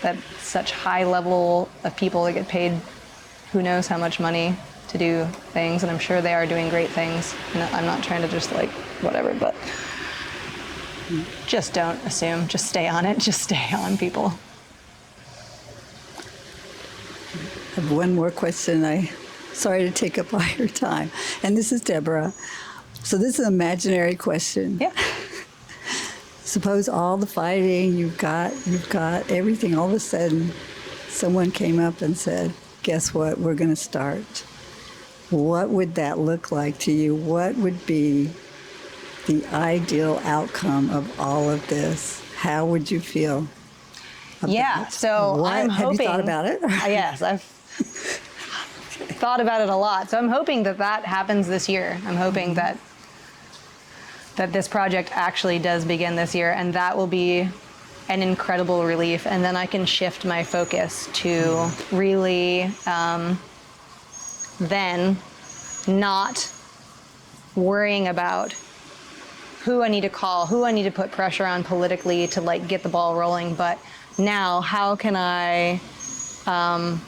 that such high level of people that get paid who knows how much money to do things, and I'm sure they are doing great things, and I'm not trying to just whatever, but just don't assume. Just stay on it. Just stay on, people. I have one more question. Sorry to take up all your time. And this is Deborah. So this is an imaginary question. Yeah. Suppose all the fighting, you've got everything, all of a sudden someone came up and said, guess what, we're going to start. What would that look like to you? What would be the ideal outcome of all of this? How would you feel about so I'm hoping... Have you thought about it? Yes, I've thought about it a lot. So I'm hoping that happens this year. I'm hoping that this project actually does begin this year, and that will be an incredible relief. And then I can shift my focus to really then not worrying about who I need to call, who I need to put pressure on politically to get the ball rolling, but now how can I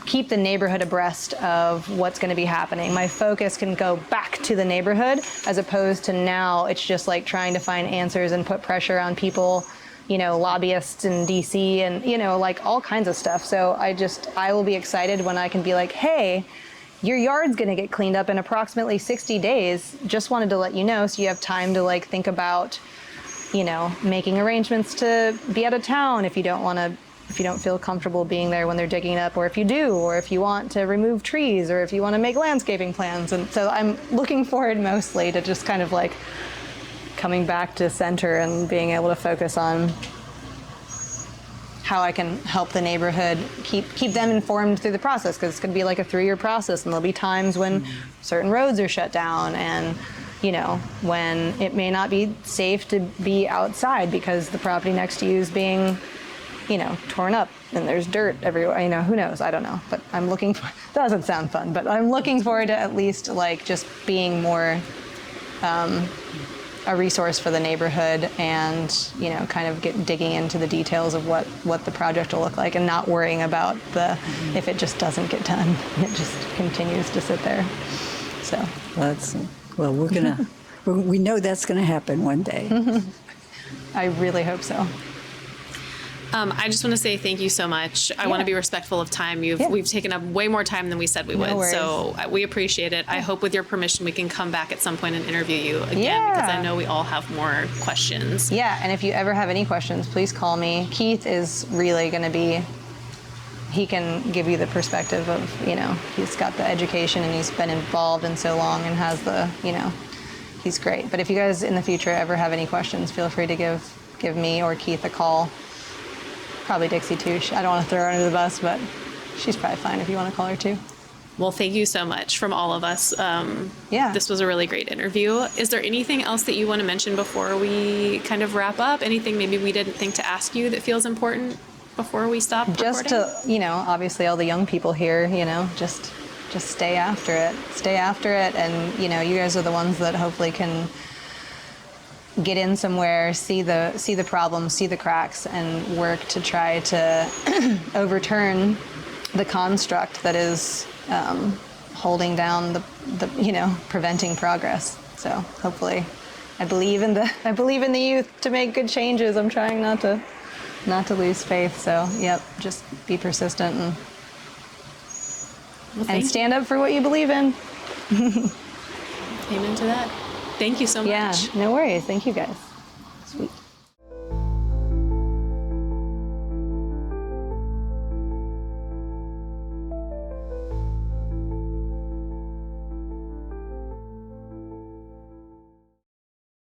keep the neighborhood abreast of what's going to be happening? My focus can go back to the neighborhood, as opposed to now it's just trying to find answers and put pressure on people, lobbyists in DC and, all kinds of stuff. So I will be excited when I can be hey, your yard's going to get cleaned up in approximately 60 days. Just wanted to let you know, so you have time to think about, making arrangements to be out of town if you don't feel comfortable being there when they're digging it up, or if you do, or if you want to remove trees, or if you want to make landscaping plans. And so I'm looking forward mostly to just kind of coming back to center and being able to focus on how I can help the neighborhood keep them informed through the process, because it's going to be a 3-year process, and there'll be times when certain roads are shut down, and when it may not be safe to be outside because the property next to you is being torn up and there's dirt everywhere. Who knows? I don't know. But I'm looking for, that doesn't sound fun, but I'm looking forward to at least just being more a resource for the neighborhood, and kind of digging into the details of what the project will look like, and not worrying about if it just doesn't get done. It just continues to sit there. So we know that's gonna happen one day. I really hope so. I just want to say thank you so much. I want to be respectful of time. We've taken up way more time than we said we would. Worries. So we appreciate it. I hope with your permission we can come back at some point and interview you again, because I know we all have more questions. Yeah, and if you ever have any questions, please call me. Keith is really going to be, he can give you the perspective of, he's got the education and he's been involved in so long and has the, he's great. But if you guys in the future ever have any questions, feel free to give me or Keith a call. Probably Dixie too. I don't want to throw her under the bus, but she's probably fine if you want to call her too. Well, thank you so much from all of us. This was a really great interview. Is there anything else that you want to mention before we kind of wrap up? Anything maybe we didn't think to ask you that feels important before we stop Just recording? to, obviously all the young people here, just stay after it. Stay after it, and, you guys are the ones that hopefully can get in somewhere, see the problems, see the cracks, and work to try to overturn the construct that is holding down the preventing progress. So hopefully, I believe in the youth to make good changes. I'm trying not to lose faith. So just be persistent and stand up for what you believe in. Amen to that. Thank you so much. Yeah, no worries. Thank you guys.